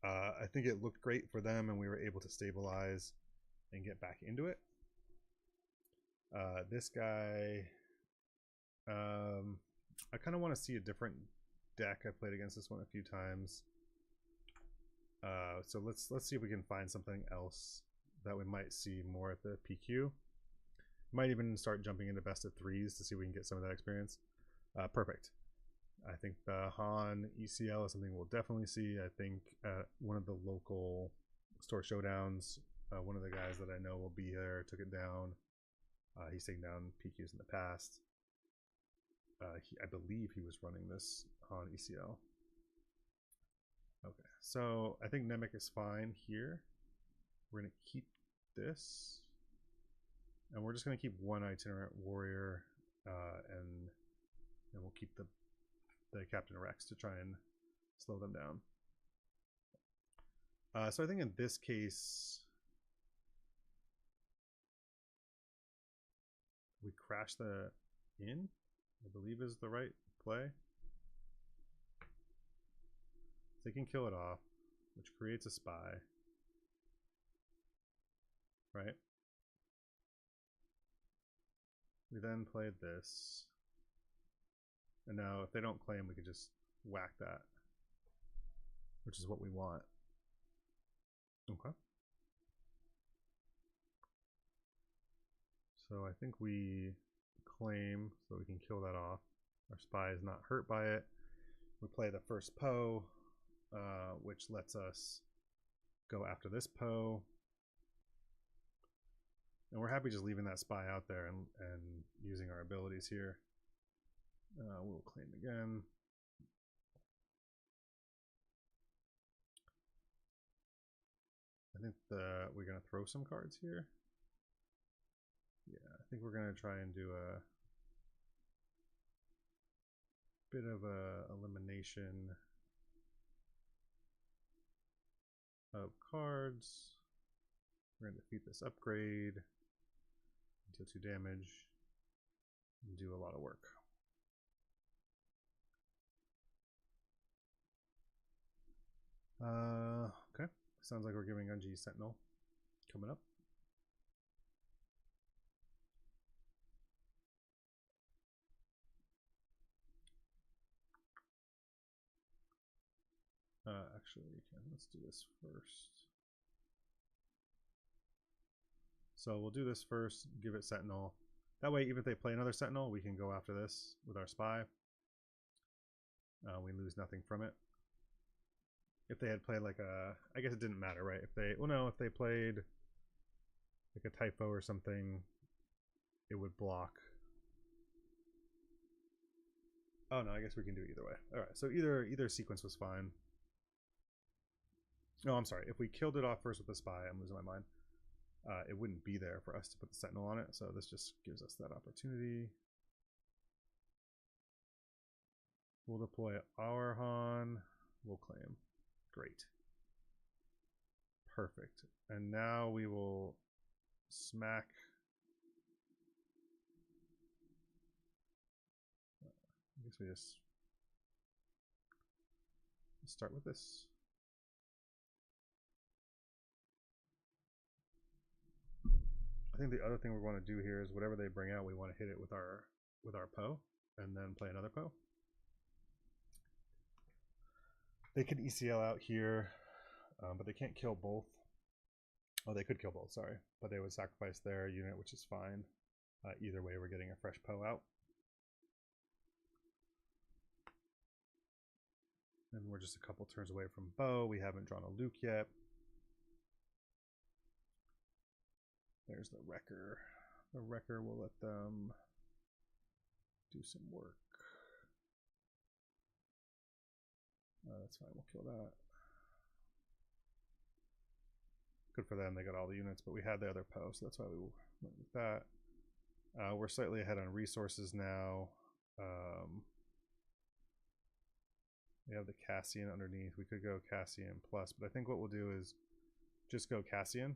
I think it looked great for them, and we were able to stabilize and get back into it. This guy, I kind of want to see a different deck. I played against this one a few times. So let's see if we can find something else that we might see more at the PQ. Might even start jumping into best of threes to see if we can get some of that experience. Perfect. I think the Han ECL is something we'll definitely see. I think at one of the local store showdowns, one of the guys that I know will be there took it down. He's taken down PQs in the past. I believe he was running this Han ECL. Okay, so I think Nemec is fine here. We're going to keep this. And we're just going to keep one itinerant warrior, and we'll keep the Captain Rex to try and slow them down. So I think in this case, we crash the inn, I believe is the right play. They can kill it off, which creates a spy. Right? We then played this. And now if they don't claim, we can just whack that, which is what we want. Okay. So I think we claim so we can kill that off. Our spy is not hurt by it. We play the first Poe, which lets us go after this Poe. And we're happy just leaving that spy out there and using our abilities here. We'll claim again. I think we're going to throw some cards here. Yeah, I think we're going to try and do a bit of a elimination of cards. We're going to defeat this upgrade, deal 2 damage, and do a lot of work. Okay. Sounds like we're giving Unji Sentinel coming up. Actually, let's do this first. So we'll do this first, give it Sentinel. That way, even if they play another Sentinel, we can go after this with our spy. We lose nothing from it. If they had played like a, I guess it didn't matter, right? If they, well, no, if they played like a typo or something, it would block. Oh no, I guess we can do it either way. All right, so either sequence was fine. No, I'm sorry. If we killed it off first with the spy, I'm losing my mind. It wouldn't be there for us to put the Sentinel on it, so this just gives us that opportunity. We'll deploy our Han. We'll claim. Great. Perfect. And now we will smack. I guess we just start with this. I think the other thing we want to do here is whatever they bring out, we want to hit it with our Poe, and then play another Poe. They could ECL out here, but they can't kill both. Oh, they could kill both, sorry. But they would sacrifice their unit, which is fine. Either way, we're getting a fresh Poe out. And we're just a couple turns away from Bo. We haven't drawn a Luke yet. There's the Wrecker. The Wrecker will let them do some work. That's fine, we'll kill that. Good for them, they got all the units, but we had the other Poe, so that's why we went with that. We're slightly ahead on resources now. We have the Cassian underneath. We could go Cassian plus, but I think what we'll do is just go Cassian.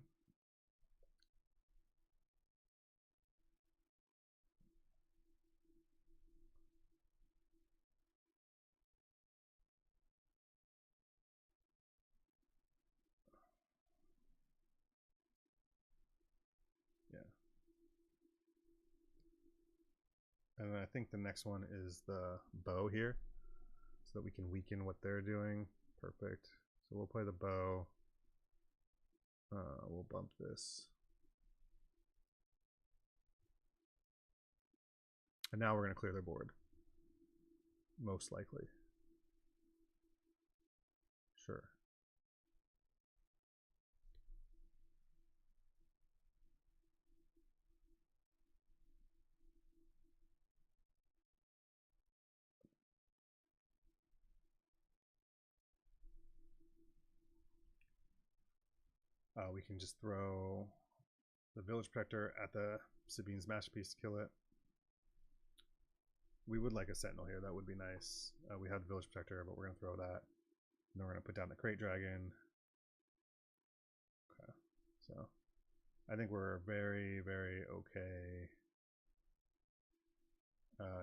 And then I think the next one is the Bow here, so that we can weaken what they're doing. Perfect. So we'll play the Bow. We'll bump this. And now we're going to clear their board. Most likely. Sure. We can just throw the Village Protector at the Sabine's Masterpiece to kill it. We would like a Sentinel here. That would be nice. We have the Village Protector, but we're going to throw that. And then we're going to put down the Crate Dragon. Okay. So I think we're very, very okay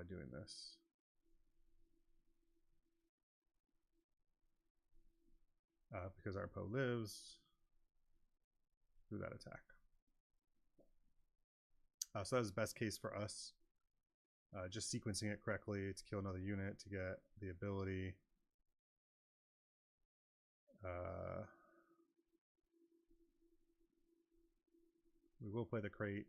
doing this. Because our Poe lives through that attack. So that's best case for us. Just sequencing it correctly to kill another unit to get the ability. We will play the crate.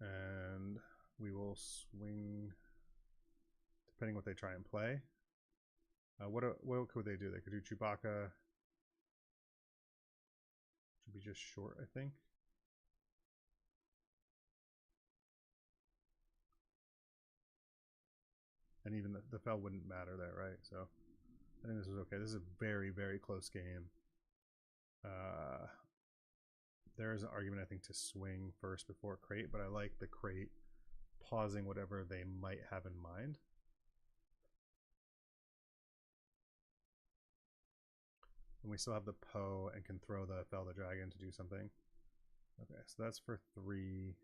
And we will swing depending what they try and play. What could they do? They could do Chewbacca. Should be just short, I think. And even the Fel wouldn't matter there, right? So I think this is okay. This is a very, very close game. There is an argument, I think, to swing first before crate, but I like the crate pausing whatever they might have in mind. And we still have the Poe and can throw the Fel the Dragon to do something. Okay, so that's for 3.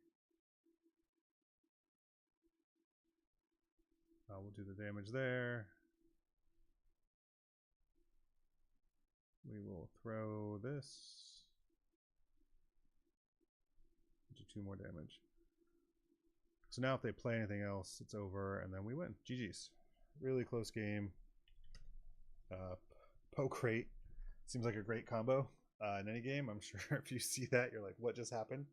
We'll do the damage there. We will throw this. Do 2 more damage. So now if they play anything else, it's over, and then we win. GG's. Really close game. Poe crate seems like a great combo in any game. I'm sure if you see that, you're like, what just happened?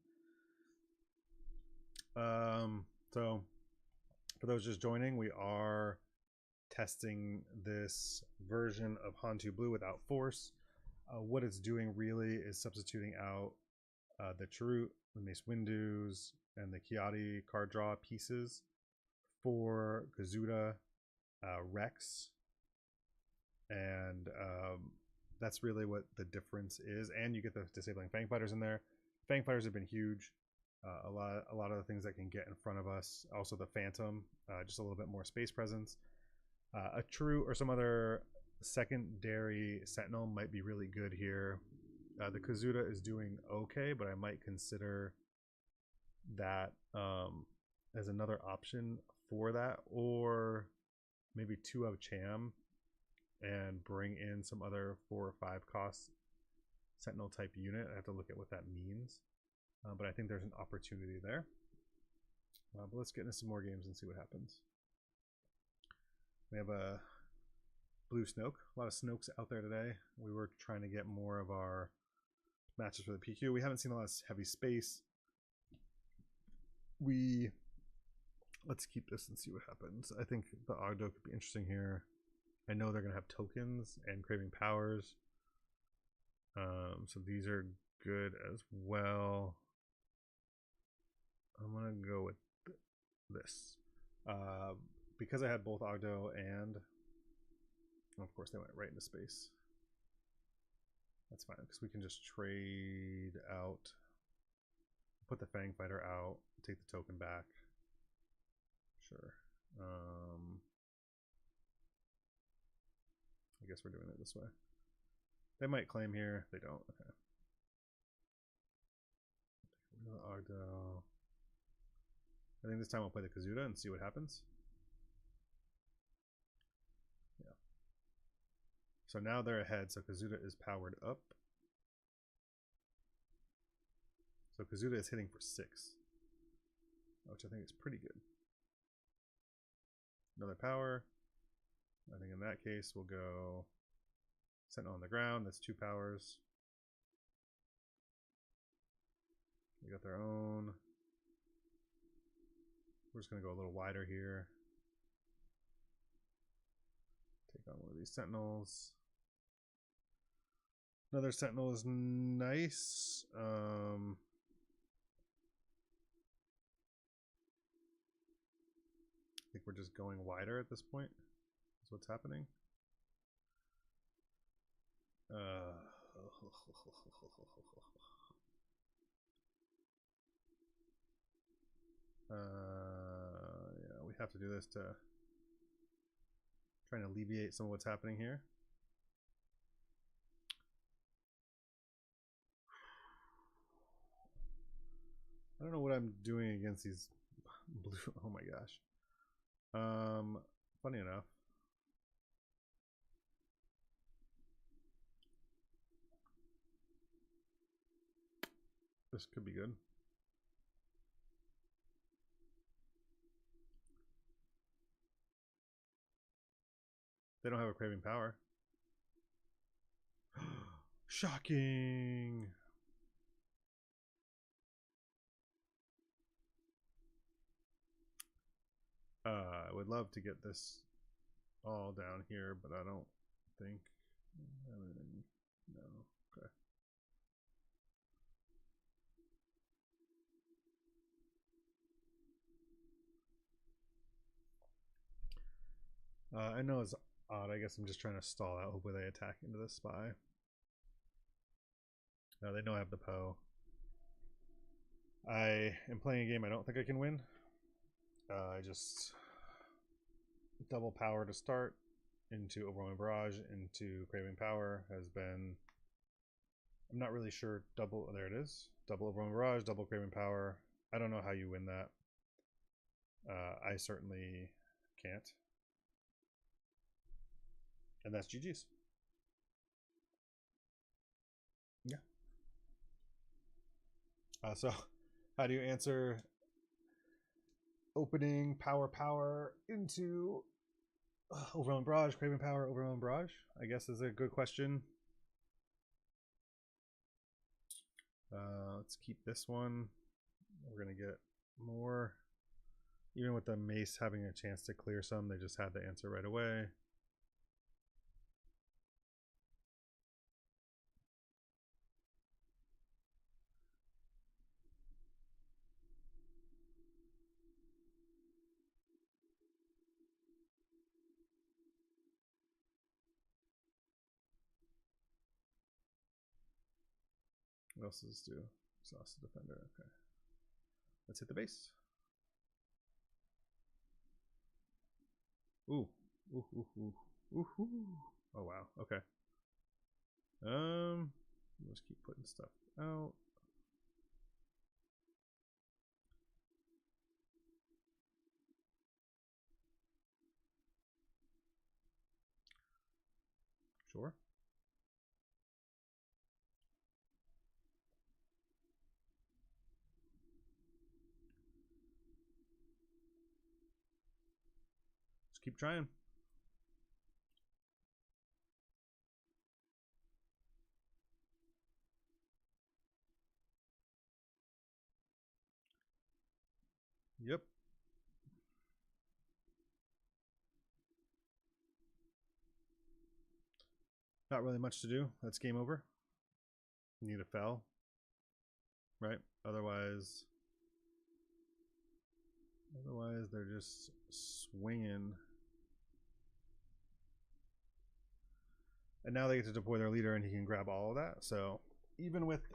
So for those just joining, we are testing this version of Han2 Blue without force. What it's doing really is substituting out the Chirrut, the Mace Windu's, and the Kiadi card draw pieces for Kazuda, Rex, and that's really what the difference is. And you get the disabling Fang Fighters in there. Fang Fighters have been huge. A lot of the things that can get in front of us. Also the Phantom, just a little bit more space presence. A Chirrut or some other secondary Sentinel might be really good here. The Kazuda is doing okay, but I might consider that as another option for that, or maybe 2 of Cham and bring in some other 4 or 5 cost Sentinel type unit. I have to look at what that means, but I think there's an opportunity there. But let's get into some more games and see what happens. We have a blue Snoke. A lot of Snokes out there today. We were trying to get more of our matches for the PQ. We haven't seen a lot of heavy space. Let's keep this and see what happens. I think the Ogdo could be interesting here. I know they're going to have tokens and craving powers. So these are good as well. I'm going to go with this. Because I had both Ogdo and, of course, they went right into space. That's fine, because we can just trade out, put the Fang Fighter out, take the token back. Sure. I guess we're doing it this way. They might claim here. They don't. Okay. Ogdo. I think this time I'll play the Kazuda and see what happens. Yeah. So now they're ahead. So Kazuda is powered up. So Kazuda is hitting for 6, which I think is pretty good. Another power. I think in that case we'll go Sentinel on the ground. That's 2 powers. They got their own. We're just going to go a little wider here. Take on one of these Sentinels. Another Sentinel is nice. I think we're just going wider at this point. That's what's happening. Yeah, we have to do this to try and alleviate some of what's happening here. I don't know what I'm doing against these blue. Oh my gosh. Funny enough. This could be good. They don't have a craving power. Shocking. I would love to get this all down here, but I don't think. No. Okay. I know it's odd. I guess I'm just trying to stall out. Hopefully they attack into the spy. No, they know I have the Poe. I am playing a game I don't think I can win. I just double power to start into Overwhelming Barrage into Craving Power has been. I'm not really sure. Double. There it is. Double Overwhelming Barrage, double Craving Power. I don't know how you win that. I certainly can't. And that's GG's. Yeah. So, how do you answer opening power into Overwhelming Barrage, Craving Power, Overwhelming Barrage? I guess is a good question. Let's keep this one. We're going to get more. Even with the mace having a chance to clear some, they just had the answer right away. What else does this do? Exhausted Defender. Okay. Let's hit the base. Ooh. Ooh, ooh, ooh. Ooh, ooh. Oh, wow. Okay. Let's keep putting stuff out. Sure. Just keep trying. Yep. Not really much to do. That's game over. Need a fell. Right? Otherwise they're just swinging. And now they get to deploy their leader and he can grab all of that. So even with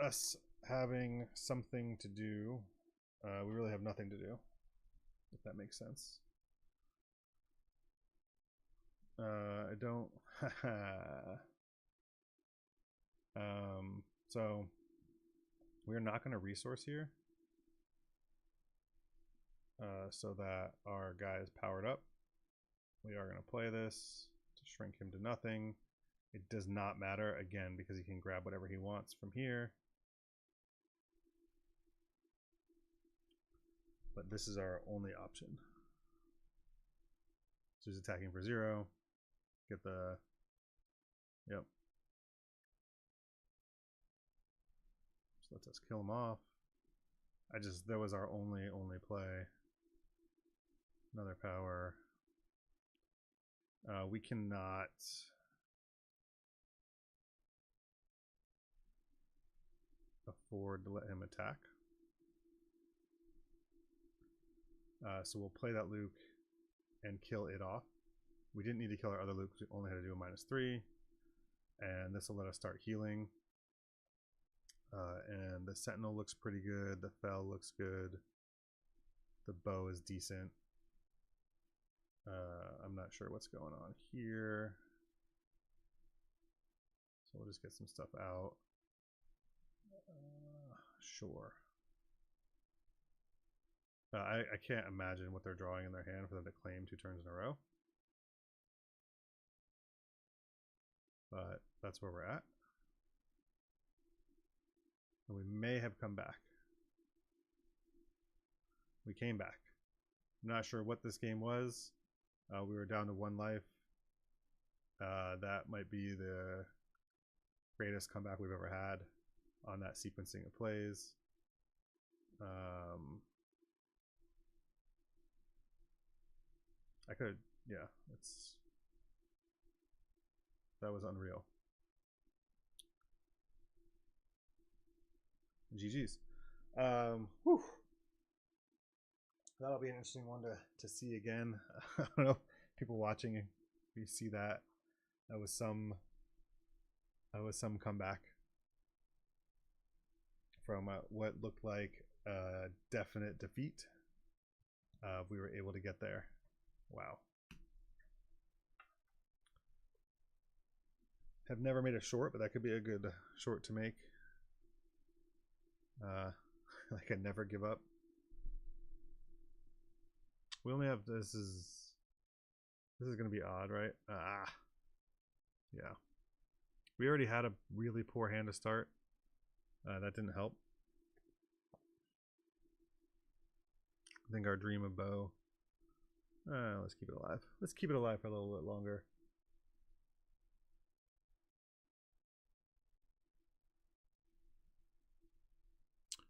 us having something to do, we really have nothing to do, if that makes sense. I don't. So we're not going to resource here, so that our guy is powered up. We are going to play this to shrink him to nothing. It does not matter, again, because he can grab whatever he wants from here. But this is our only option. So he's attacking for 0. Get the, yep. Just lets us kill them off. That was our only play. Another power. We cannot afford to let him attack. So we'll play that Luke and kill it off. We didn't need to kill our other Luke, we only had to do a -3. And this will let us start healing. And the Sentinel looks pretty good, the Fel looks good, the bow is decent. I'm not sure what's going on here. So we'll just get some stuff out. Sure. I can't imagine what they're drawing in their hand for them to claim 2 turns in a row. But that's where we're at. And we may have come back. We came back. I'm not sure what this game was. We were down to 1 life. That might be the greatest comeback we've ever had on that sequencing of plays. I could, yeah, that was unreal. GG's. Whew. That'll be an interesting one to see again. I don't know, people watching, if you see that, that was some comeback from what looked like a definite defeat. We were able to get there. Wow. Have never made a short, but that could be a good short to make. Like a never give up. We only have, this is gonna be odd, right? Yeah. We already had a really poor hand to start. That didn't help. I think our dream of bow. Let's keep it alive. Let's keep it alive for a little bit longer.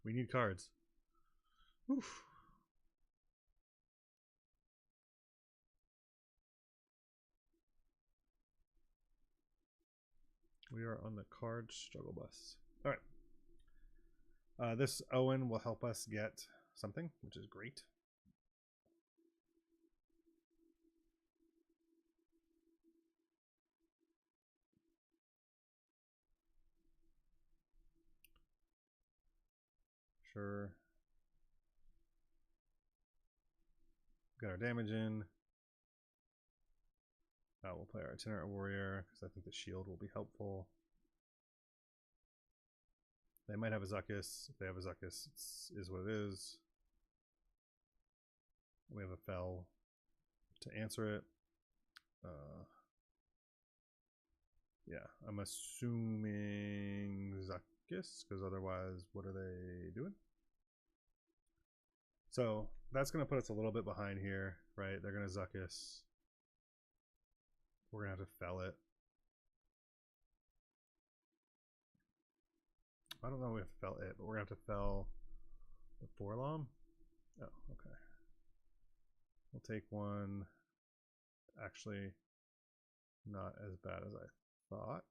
We need cards. Oof. We are on the card struggle bus. All right. This Owen will help us get something, which is great. Sure. Got our damage in. We'll play our Itinerant Warrior because I think the shield will be helpful. They might have a Zuckuss. If they have a Zuckuss, it is what it is. We have a Fel to answer it. Yeah, I'm assuming Zuckuss because otherwise, what are they doing? So that's going to put us a little bit behind here, right? They're going to Zuckuss. We're going to have to Fel it. I don't know if we have to Fel it, but we're going to have to Fel the Forlom. Oh, okay. We'll take one. Actually, not as bad as I thought.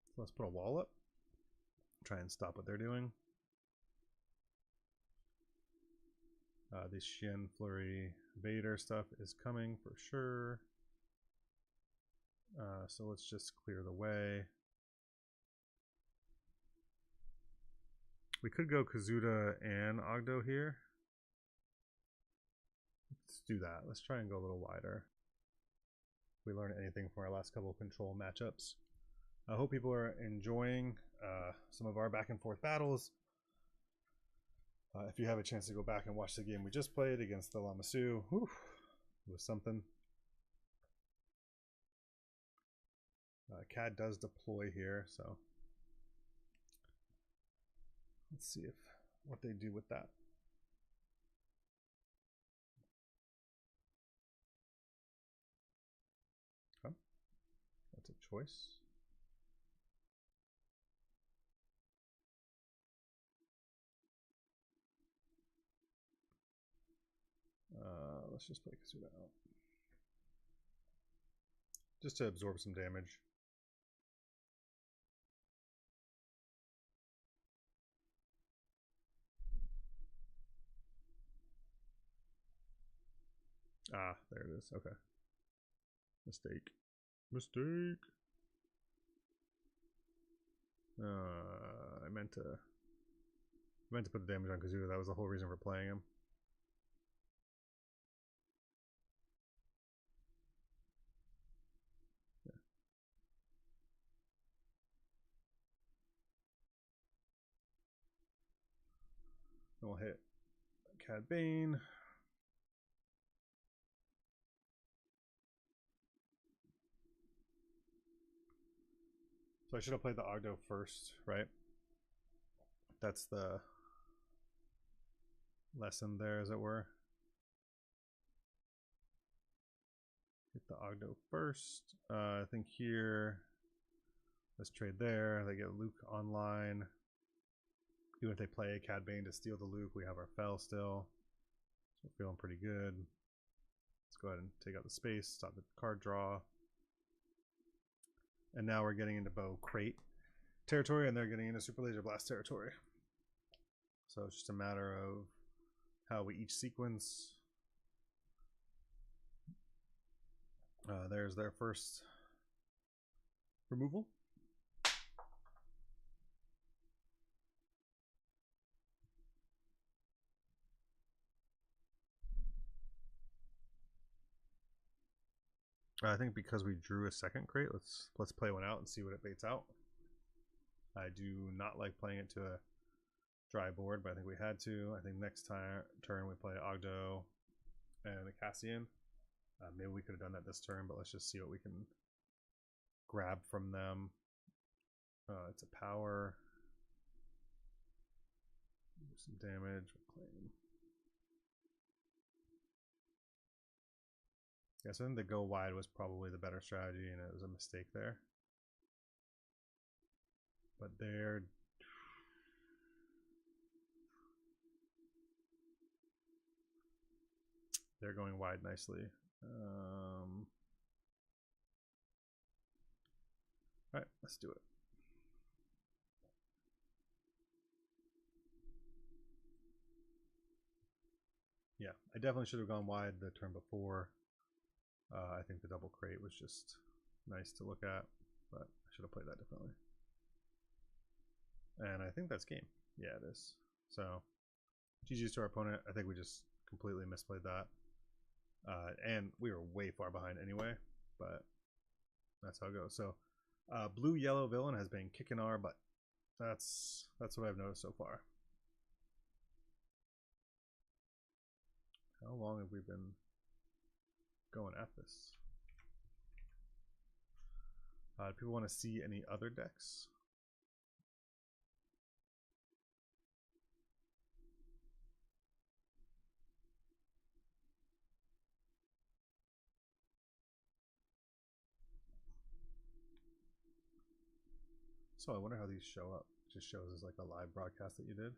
So let's put a wall up. Try and stop what they're doing. The Xian Flurry Vader stuff is coming for sure. So let's just clear the way. We could go Kazuda and Ogdo here. Let's do that. Let's try and go a little wider. If we learn anything from our last couple of control matchups. I hope people are enjoying some of our back and forth battles. If you have a chance to go back and watch the game we just played against the Lamassu, whew, it was something. CAD does deploy here, so let's see what they do with that. choice. Let's just play Kazuda out. Just to absorb some damage. Ah, there it is. Okay. Mistake. Mistake. I meant to put the damage on Kazuda. That was the whole reason for playing him. Yeah. And we'll hit Cad Bane. So I should have played the Ogdo first, right? That's the lesson there, as it were. Hit the Ogdo first. I think here, let's trade there. They get Luke online. Even if they play a Cad Bane to steal the Luke, we have our Fell still. So we're feeling pretty good. Let's go ahead and take out the space, stop the card draw. And now we're getting into Bow Crate territory, and they're getting into Super Laser Blast territory. So it's just a matter of how we each sequence. There's their first removal. I think because we drew a second crate, let's play one out and see what it baits out. I do not like playing it to a dry board, but I think we had to. I think next turn we play Ogdo and a Cassian. Maybe we could have done that this turn, but let's just see what we can grab from them. It's a power. Do some damage. Claim. Yeah, so I think the go wide was probably the better strategy, and it was a mistake there. But they're going wide nicely. All right, let's do it. Yeah, I definitely should have gone wide the turn before. I think the double crate was just nice to look at, but I should have played that differently. And I think that's game. Yeah, it is. So, GG's to our opponent. I think we just completely misplayed that. And we were way far behind anyway, but that's how it goes. So, blue yellow villain has been kicking our butt. That's what I've noticed so far. How long have we been going at this? Do people want to see any other decks? So I wonder how these show up. It just shows as like a live broadcast that you did.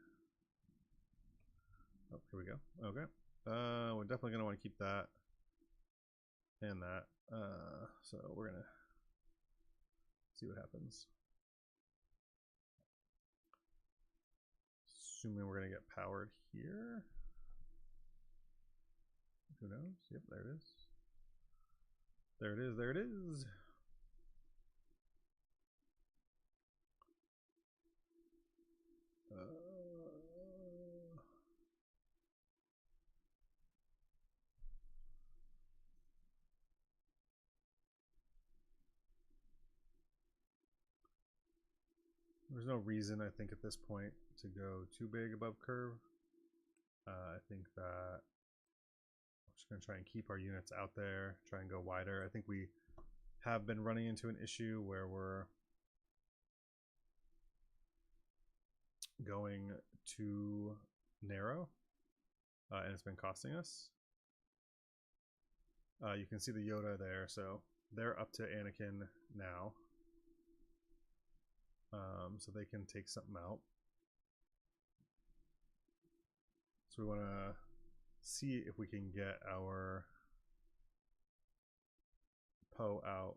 Oh, here we go. Okay. We're definitely gonna want to keep that and that. So we're gonna see what happens. Assuming we're gonna get powered here. Who knows? Yep, there it is. There it is. There it is. There's no reason, I think, at this point to go too big above curve. I think that I'm just going to try and keep our units out there, try and go wider. I think we have been running into an issue where we're going too narrow, and it's been costing us. You can see the Yoda there, so they're up to Anakin now. so they can take something out. So we want to see if we can get our Poe out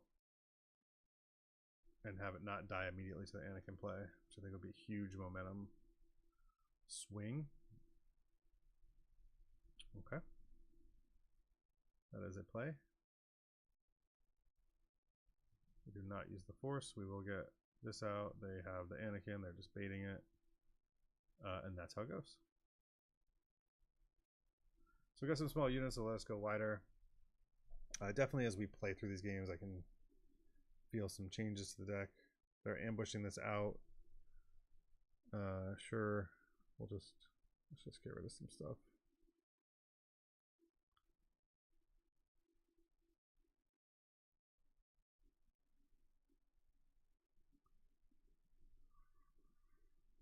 and have it not die immediately to the Anakin play, which I think will be a huge momentum swing. Okay. That is a play. We do not use the Force. We will get this out. They have the Anakin. They're just baiting it. And that's how it goes. So we got some small units, so let us go wider. Definitely as we play through these games, I can feel some changes to the deck. They're ambushing this out. Sure, let's just get rid of some stuff.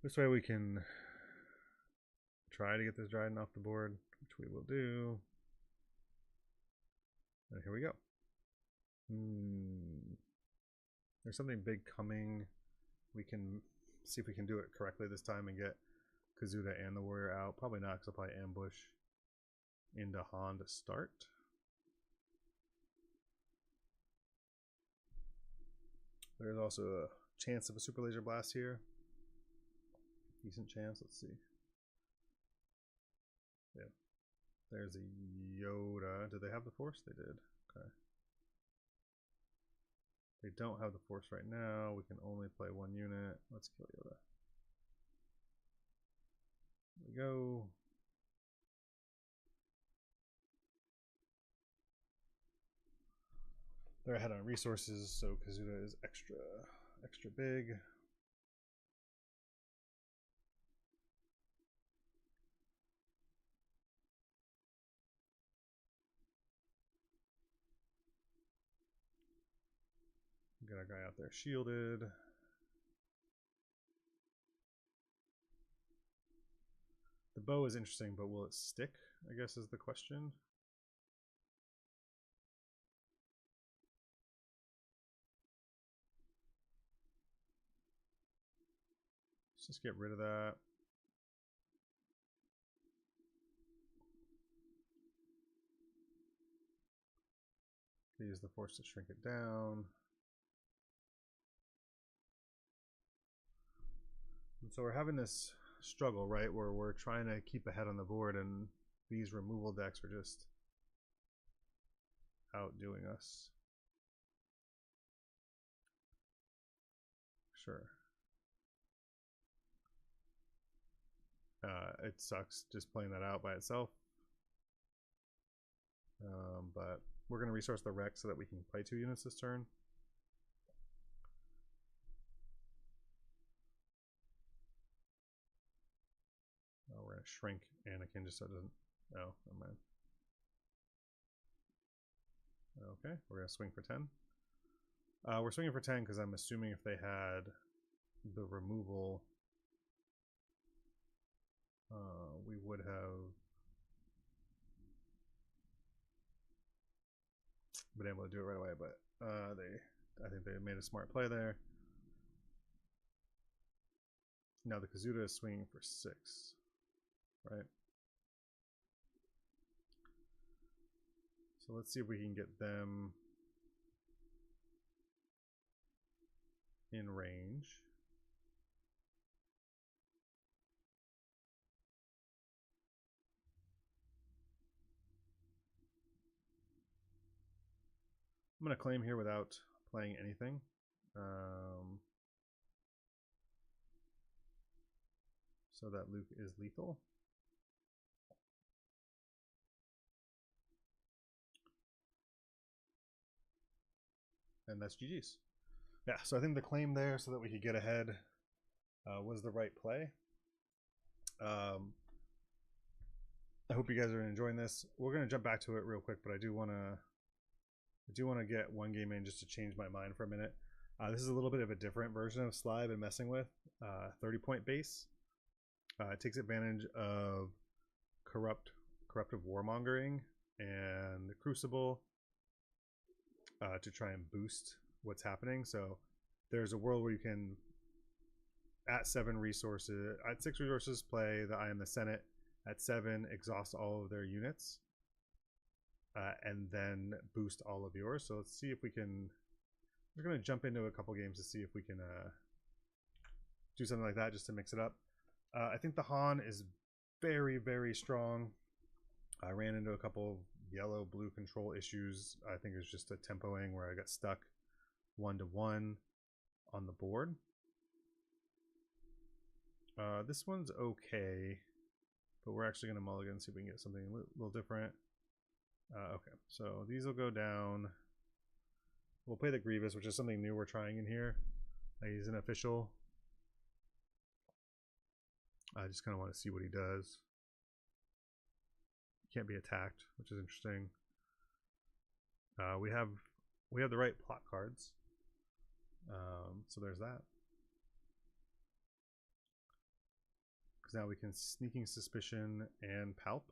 This way we can try to get this Dryden off the board, which we will do. And here we go. There's something big coming. We can see if we can do it correctly this time and get Kazuda and the warrior out. Probably not, because I'll probably ambush into Han to start. There's also a chance of a super laser blast here. Decent chance. Let's see. Yeah. There's a Yoda. Did they have the Force? They did. Okay. They don't have the Force right now. We can only play one unit. Let's kill Yoda. There we go. They're ahead on resources, so Kazuda is extra big. Got a guy out there shielded. The bow is interesting, but will it stick, I guess is the question. Let's just get rid of that. Use the Force to shrink it down. And so we're having this struggle, right, where we're trying to keep ahead on the board, and these removal decks are just outdoing us. Sure. It sucks just playing that out by itself. But we're going to resource the wreck so that we can play 2 units this turn. We're going to shrink Anakin just so it doesn't... Oh, never mind. Okay, we're going to swing for 10. We're swinging for 10 because I'm assuming if they had the removal, we would have been able to do it right away, but I think they made a smart play there. Now the Kazuda is swinging for 6, right? So let's see if we can get them in range. I'm going to claim here without playing anything. So that Luke is lethal. And that's GG's. Yeah, so I think the claim there so that we could get ahead was the right play. I hope you guys are enjoying this. We're going to jump back to it real quick, but I do want to get one game in just to change my mind for a minute. This is a little bit of a different version of Sly I've been messing with. 30-point base. It takes advantage of corruptive warmongering and the Crucible to try and boost what's happening. So there's a world where you can at 7 resources, at 6 resources, play the I Am the Senate. At 7, exhaust all of their units, and then boost all of yours. So let's see if we can. We're going to jump into a couple games to see if we can do something like that just to mix it up. I think the Han is very, very strong. I ran into a couple of yellow-blue control issues. I think it was just a tempoing where I got stuck 1-to-1 on the board. This one's okay, but we're actually going to mulligan and see if we can get something a little different. Okay, so these will go down. We'll play the Grievous, which is something new we're trying in here. He's an official. I just kind of want to see what he does. He can't be attacked, which is interesting. We have the right plot cards. So there's that. Because now we can Sneaking Suspicion and Palp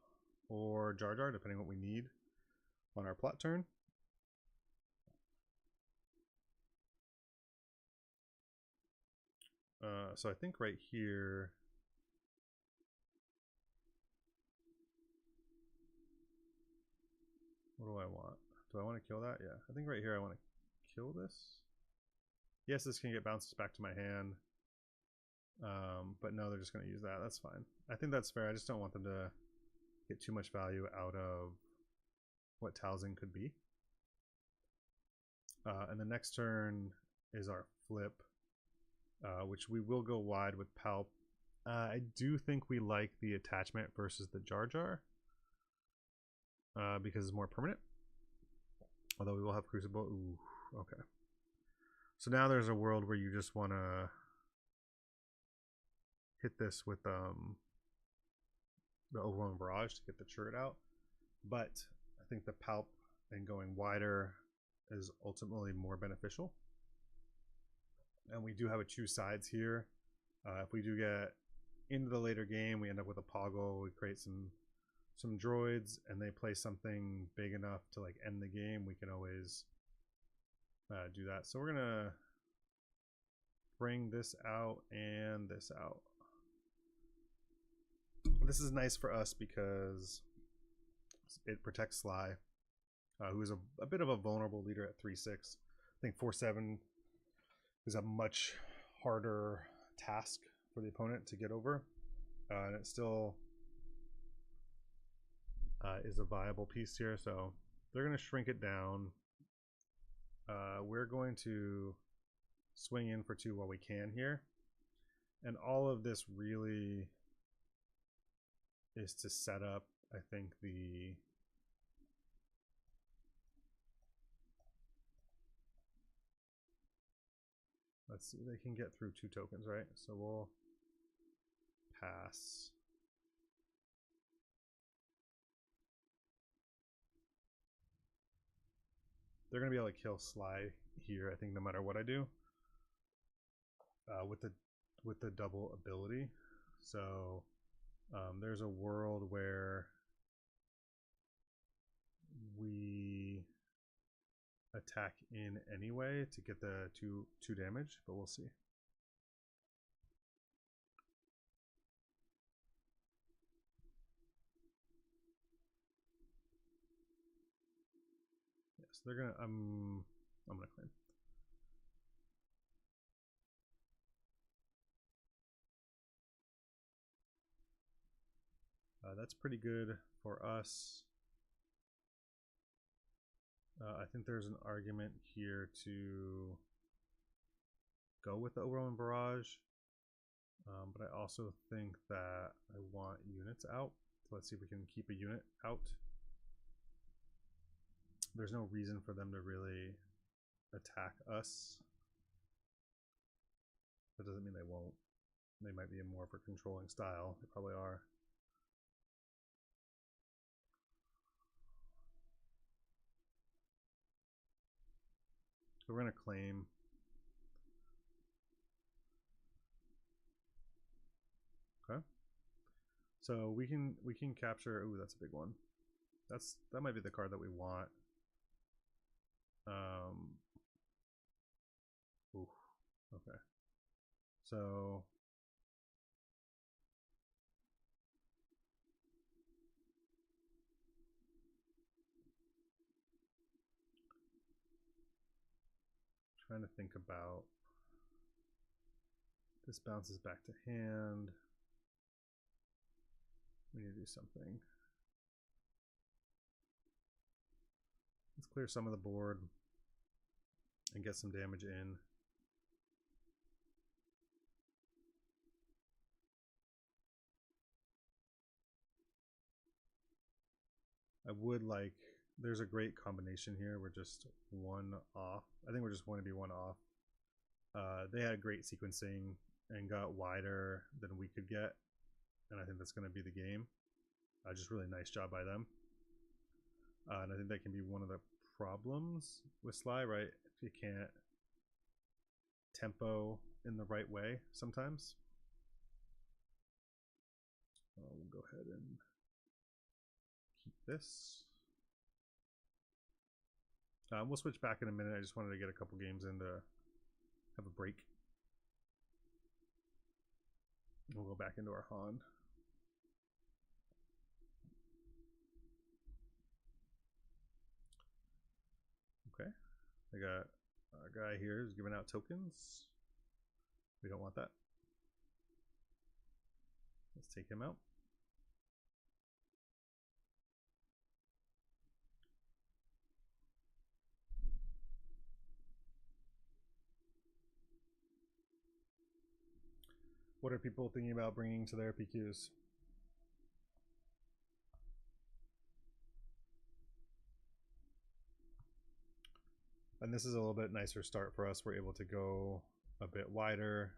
or Jar Jar, depending on what we need on our plot turn. So I think right here, what do I want? Do I want to kill that? Yeah, I think right here I want to kill this. Yes, this can get bounces back to my hand. But no, they're just going to use that. That's fine. I think that's fair. I just don't want them to get too much value out of what Talzin could be. And the next turn is our flip, which we will go wide with Palp. I do think we like the attachment versus the Jar Jar because it's more permanent. Although we will have Crucible. Ooh, okay. So now there's a world where you just want to hit this with the Overwhelming Barrage to get the turret out. But I think the Palp and going wider is ultimately more beneficial. And we do have a choose sides here. If we do get into the later game, we end up with a Poggle, we create some droids, and they play something big enough to like end the game, we can always do that. So we're gonna bring this out and this out. This is nice for us because it protects Sly, who is a bit of a vulnerable leader at 3-6. I think 4-7 is a much harder task for the opponent to get over, and it still is a viable piece here. So they're going to shrink it down. We're going to swing in for 2 while we can here, and all of this really is to set up, I think, the let's see, they can get through 2 tokens, right? So we'll pass. They're gonna be able to kill Sly here, I think, no matter what I do, with the double ability. So there's a world where we attack in anyway to get the 2 damage, but we'll see. Yes, they're gonna. I'm gonna claim. That's pretty good for us. I think there's an argument here to go with the Overwhelming Barrage, but I also think that I want units out. So let's see if we can keep a unit out. There's no reason for them to really attack us. That doesn't mean they won't. They might be a more of a controlling style. They probably are. So we're gonna claim. Okay. So we can capture. Ooh, that's a big one. That might be the card that we want. Ooh. Okay. So trying to think about, this bounces back to hand. We need to do something. Let's clear some of the board and get some damage in. I would like, there's a great combination here. We're just one off. I think we're just going to be one off. They had great sequencing and got wider than we could get, and I think that's going to be the game. Just really nice job by them. And I think that can be one of the problems with Sly, right? If you can't tempo in the right way sometimes. We'll go ahead and keep this. We'll switch back in a minute. I just wanted to get a couple games in to have a break. We'll go back into our Han. Okay, I got a guy here who's giving out tokens. We don't want that. Let's take him out. What are people thinking about bringing to their PQs? And this is a little bit nicer start for us. We're able to go a bit wider.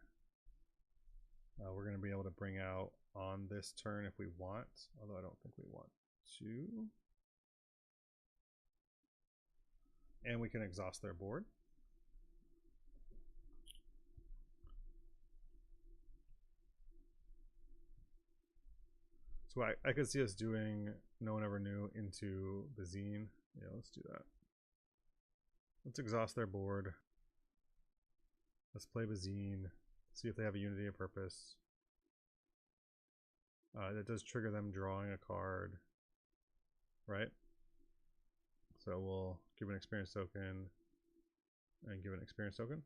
We're going to be able to bring out on this turn if we want, although I don't think we want to. And we can exhaust their board. So I could see us doing No One Ever Knew into Bazine. Yeah, let's do that. Let's exhaust their board. Let's play Bazine. See if they have a Unity of Purpose. That does trigger them drawing a card, right? So we'll give an experience token and give an experience token.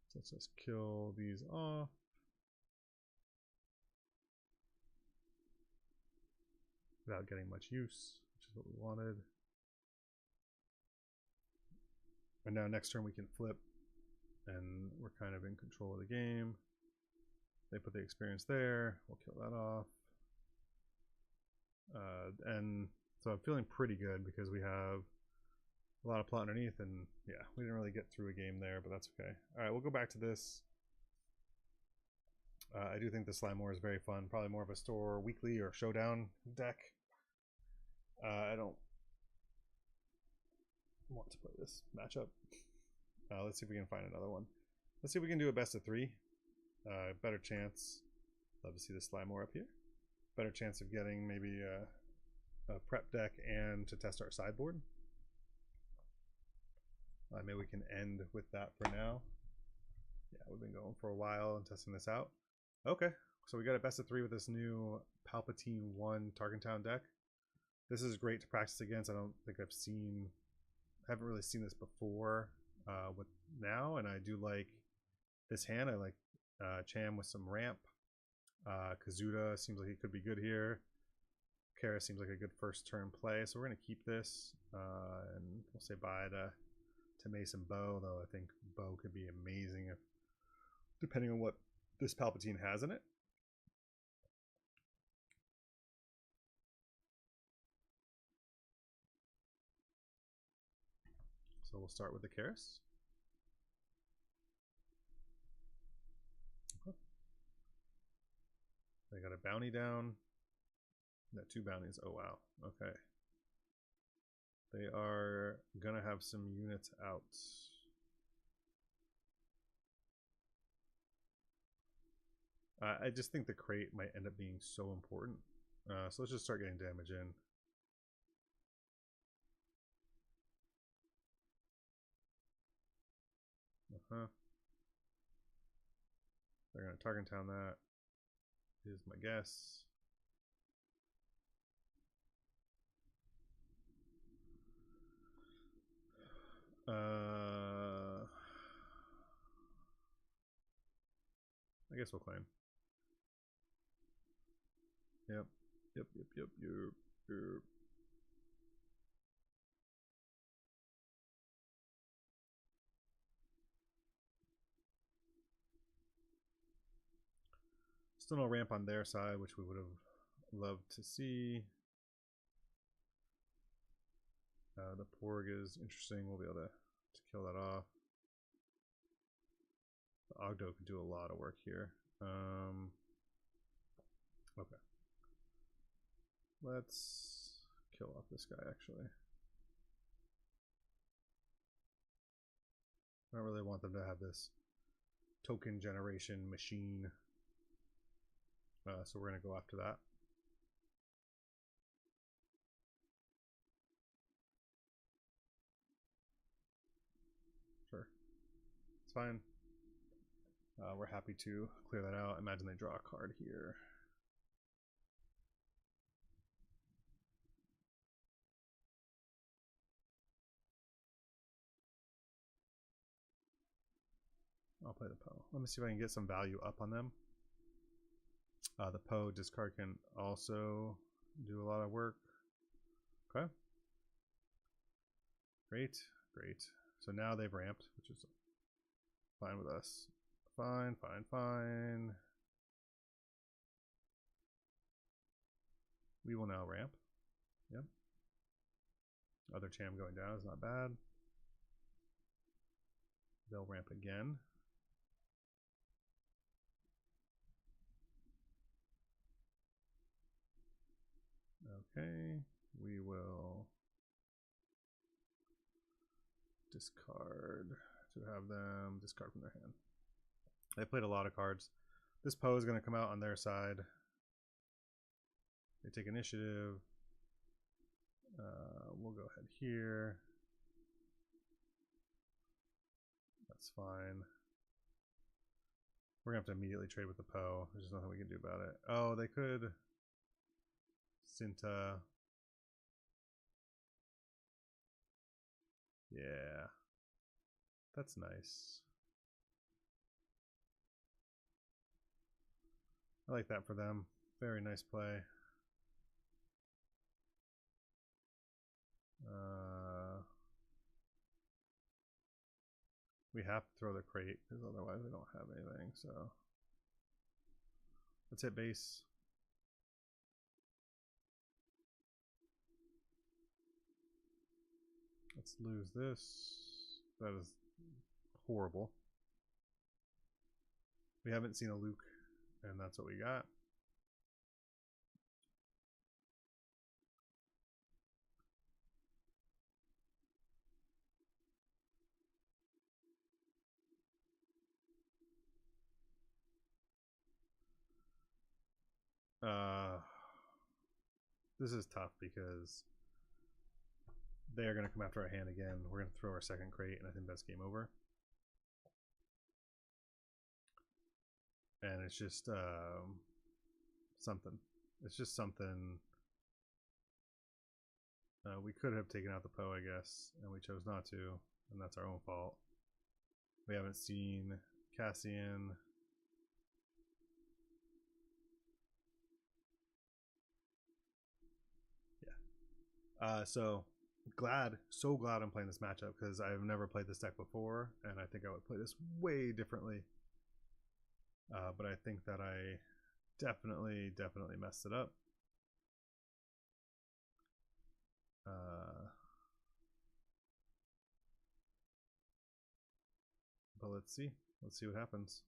So let's just kill these off. Without getting much use, which is what we wanted. And now next turn we can flip and we're kind of in control of the game. They put the experience there, we'll kill that off. And so I'm feeling pretty good because we have a lot of plot underneath, and yeah, we didn't really get through a game there, but that's okay. All right, we'll go back to this. I do think the Slimore is very fun, probably more of a store weekly or showdown deck. I don't want to play this matchup. Let's see if we can find another one. Let's see if we can do a best of 3. Better chance. Love to see the Slimore up here. Better chance of getting maybe a prep deck and to test our sideboard. Maybe we can end with that for now. Yeah, we've been going for a while and testing this out. Okay, so we got a best of 3 with this new Palpatine 1 Tarkentown deck. This is great to practice against. I don't think haven't really seen this before with now, and I do like this hand. I like Cham with some ramp. Kazuda seems like he could be good here. Kara seems like a good first turn play, so we're going to keep this, and we'll say bye to Mason Bow, though I think Bow could be amazing if, depending on what this Palpatine has in it. So we'll start with the Karis. Okay. They got a bounty down. Got 2 bounties. Oh wow. Okay. They are gonna have some units out. I just think the crate might end up being so important. So let's just start getting damage in. They're gonna Tarkentown that. Is my guess. I guess we'll claim. Yep. Yep. Still no ramp on their side, which we would have loved to see. The Porg is interesting. We'll be able to kill that off. The Ogdo could do a lot of work here. Okay. Let's kill off this guy, actually. I don't really want them to have this token generation machine. So we're going to go after that. Sure. It's fine. We're happy to clear that out. Imagine they draw a card here. I'll play the Poe. Let me see if I can get some value up on them. The Poe discard can also do a lot of work. Okay. Great. So now they've ramped, which is fine with us. Fine. We will now ramp. Yep. Other Cham going down is not bad. They'll ramp again. Okay, we will discard to have them discard from their hand. They played a lot of cards. This Poe is going to come out on their side. They take initiative. We'll go ahead here. That's fine. We're going to have to immediately trade with the Poe. There's nothing we can do about it. Oh, they could Cinta. Yeah. That's nice. I like that for them. Very nice play. We have to throw the crate because otherwise we don't have anything. So let's hit base. Let's lose this. That is horrible. We haven't seen a Luke, and that's what we got. This is tough because they are going to come after our hand again. We're going to throw our second crate, and I think that's game over. And it's just something. It's just something. We could have taken out the Poe, I guess, and we chose not to, and that's our own fault. We haven't seen Cassian. So glad I'm playing this matchup because I've never played this deck before, and I think I would play this way differently. But I think that I definitely messed it up. But let's see what happens.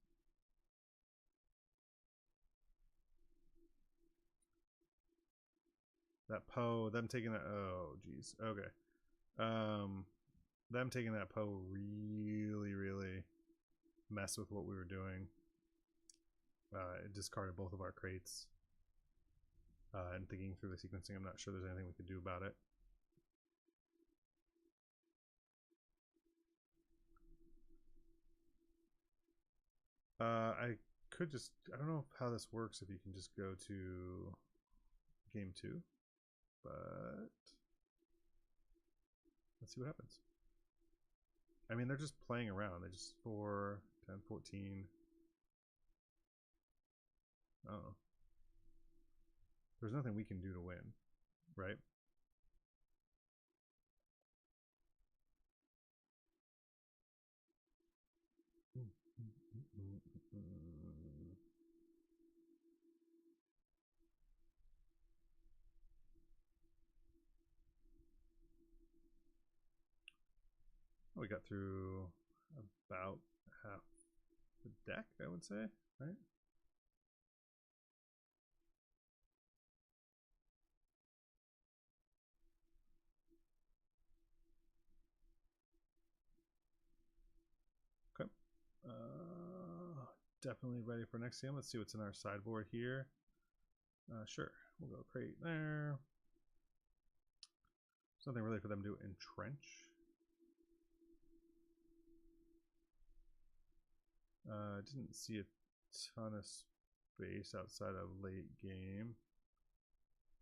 That Poe, them taking that, oh geez, okay. Them taking that Poe really messed with what we were doing. It discarded both of our crates. And thinking through the sequencing, I'm not sure there's anything we could do about it. I could just, I don't know how this works if you can just go to game 2, but let's see what happens. I mean, they're just playing around. They just 4, 10, 14. Oh. There's nothing we can do to win, right? We got through about half the deck, I would say, right? Okay. Definitely ready for next game. Let's see what's in our sideboard here. Sure, we'll go crate there. There's nothing really for them to entrench. Didn't see a ton of space outside of late game.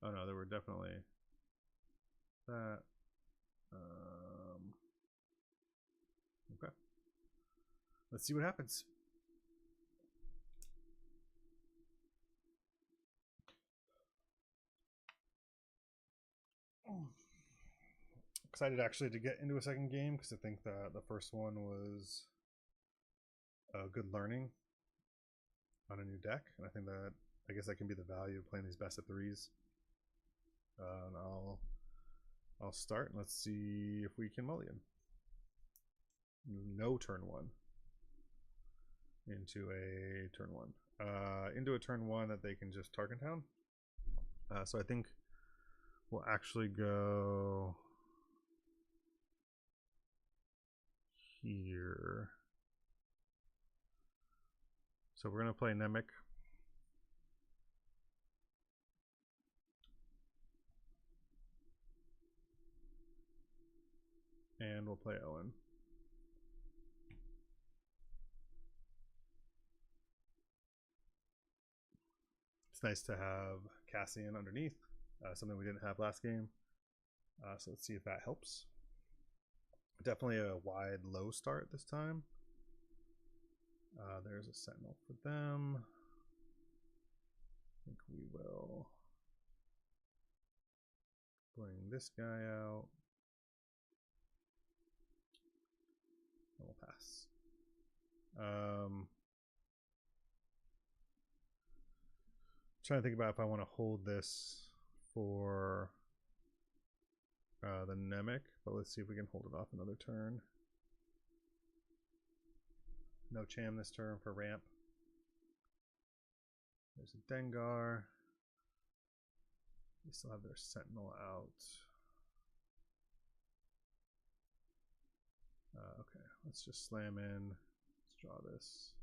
Oh no, there were definitely that. Okay. Let's see what happens. Excited actually to get into a second game because I think that the first one was a good learning on a new deck, and I guess that can be the value of playing these best of threes. And I'll start and let's see if we can mulligan. No turn one into a turn one. Into a turn one that they can just target down. So I think we'll actually go here. So we're going to play Nemec. And we'll play Owen. It's nice to have Cassian underneath, something we didn't have last game. So let's see if that helps. Definitely a wide low start this time. There's a Sentinel for them. I think we will bring this guy out. And we'll pass. Trying to think about if I want to hold this for the Nemec, but let's see if we can hold it off another turn. No Cham this turn for ramp. There's a Dengar. They still have their Sentinel out. Okay, let's just slam in. Let's draw this.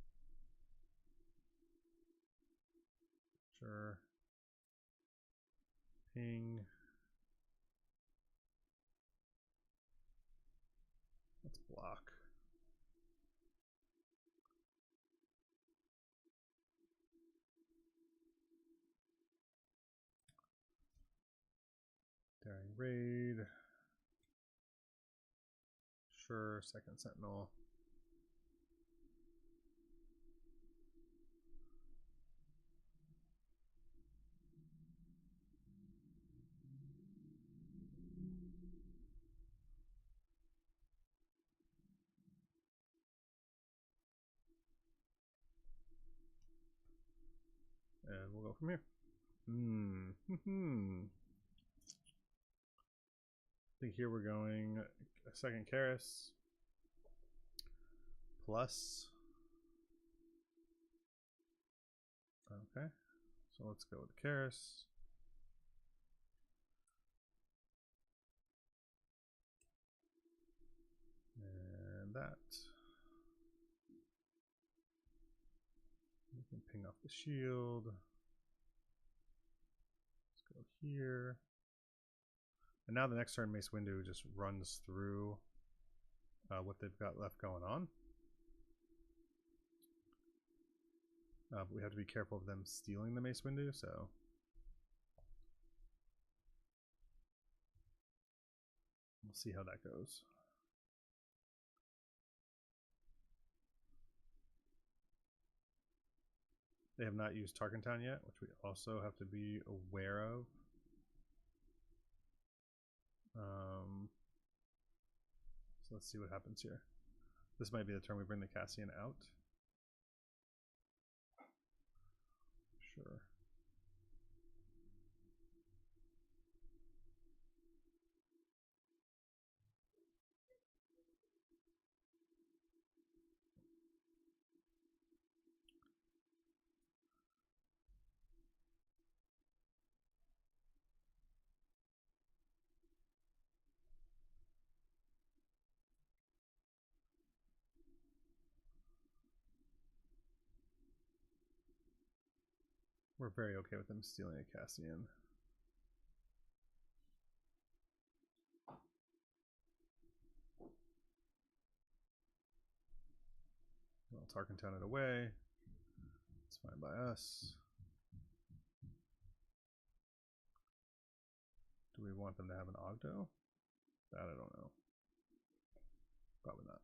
Sure. Ping. Let's block. Daring Raid. Sure, second Sentinel. And we'll go from here. I think here we're going a second Karis plus. Okay, so let's go with Karis. And that. We can ping off the shield. Let's go here. And now the next turn, Mace Windu just runs through what they've got left going on. But we have to be careful of them stealing the Mace Windu, so. We'll see how that goes. They have not used Tarkentown yet, which we also have to be aware of. So let's see what happens here. This might be the turn we bring the Cassian out. Sure. We're very okay with them stealing a Cassian. Well, Tarkentown it away. It's fine by us. Do we want them to have an Ogdo? That I don't know. Probably not.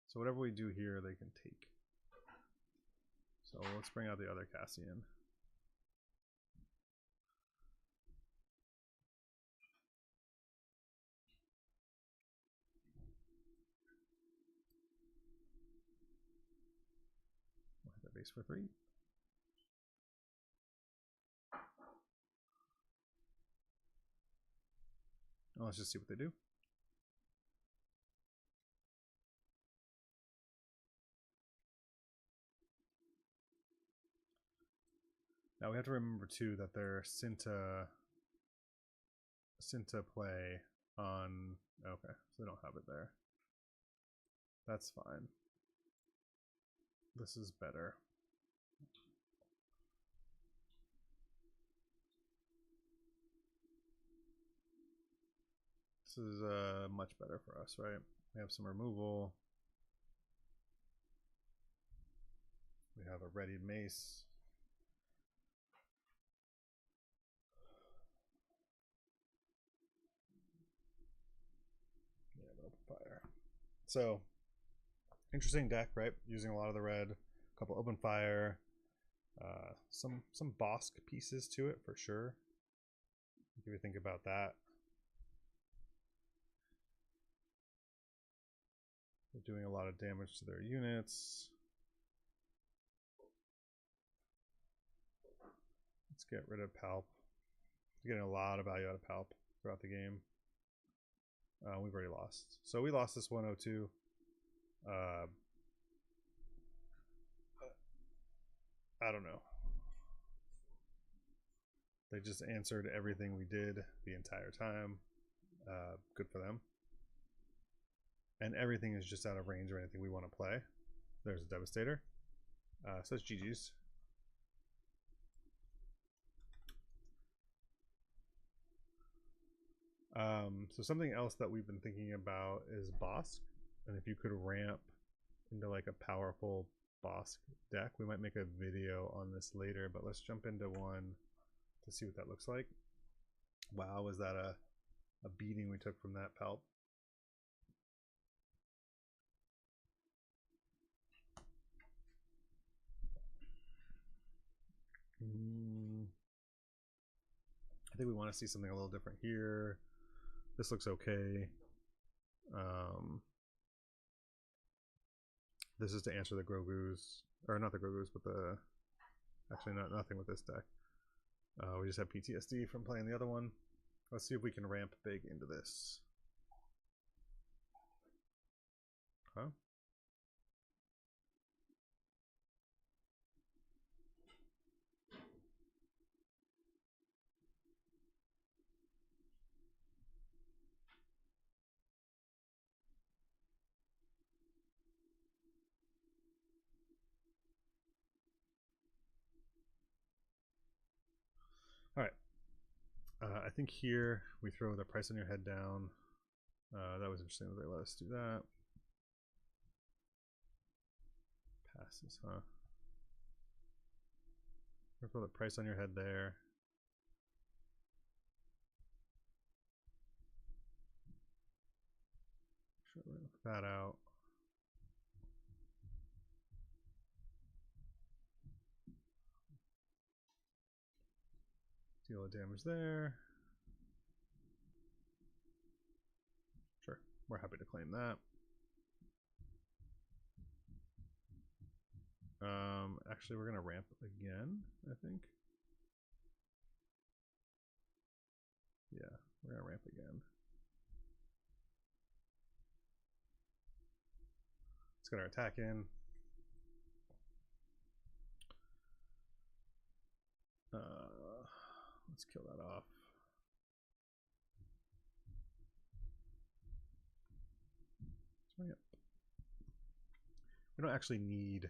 So whatever we do here, they can take. So let's bring out the other Cassian. We'll hit that base for 3. Well, let's just see what they do. Now we have to remember too that their Cinta play on, okay, so they don't have it there. That's fine. This is better. This is much better for us, right? We have some removal. We have a readied mace. Yeah, open fire. So, interesting deck, right? Using a lot of the red, a couple open fire, some Bosk pieces to it for sure. If you think about that. They're doing a lot of damage to their units. Let's get rid of Palp. We're getting a lot of value out of Palp throughout the game. We've already lost. So we lost this 102. I don't know. They just answered everything we did the entire time. Good for them. And everything is just out of range or anything we want to play. There's a Devastator. So it's GG's. So something else that we've been thinking about is Bosk. And if you could ramp into like a powerful Bosk deck, we might make a video on this later, but let's jump into one to see what that looks like. Wow, was that a beating we took from that Palp? I think we want to see something a little different here. This looks okay. This is to answer the Grogu's, or not the Grogu's, but the, actually nothing with this deck. We just have PTSD from playing the other one. Let's see if we can ramp big into this. Huh? All right. I think here we throw the price on your head down. That was interesting that they let us do that. Passes, huh? We'll throw the price on your head there. Sure, we're gonna put that out. Deal of damage there. Sure, we're happy to claim that. Actually, we're gonna ramp again, I think. Yeah, we're gonna ramp again. Let's get our attack in. Let's kill that off. Yep. We don't actually need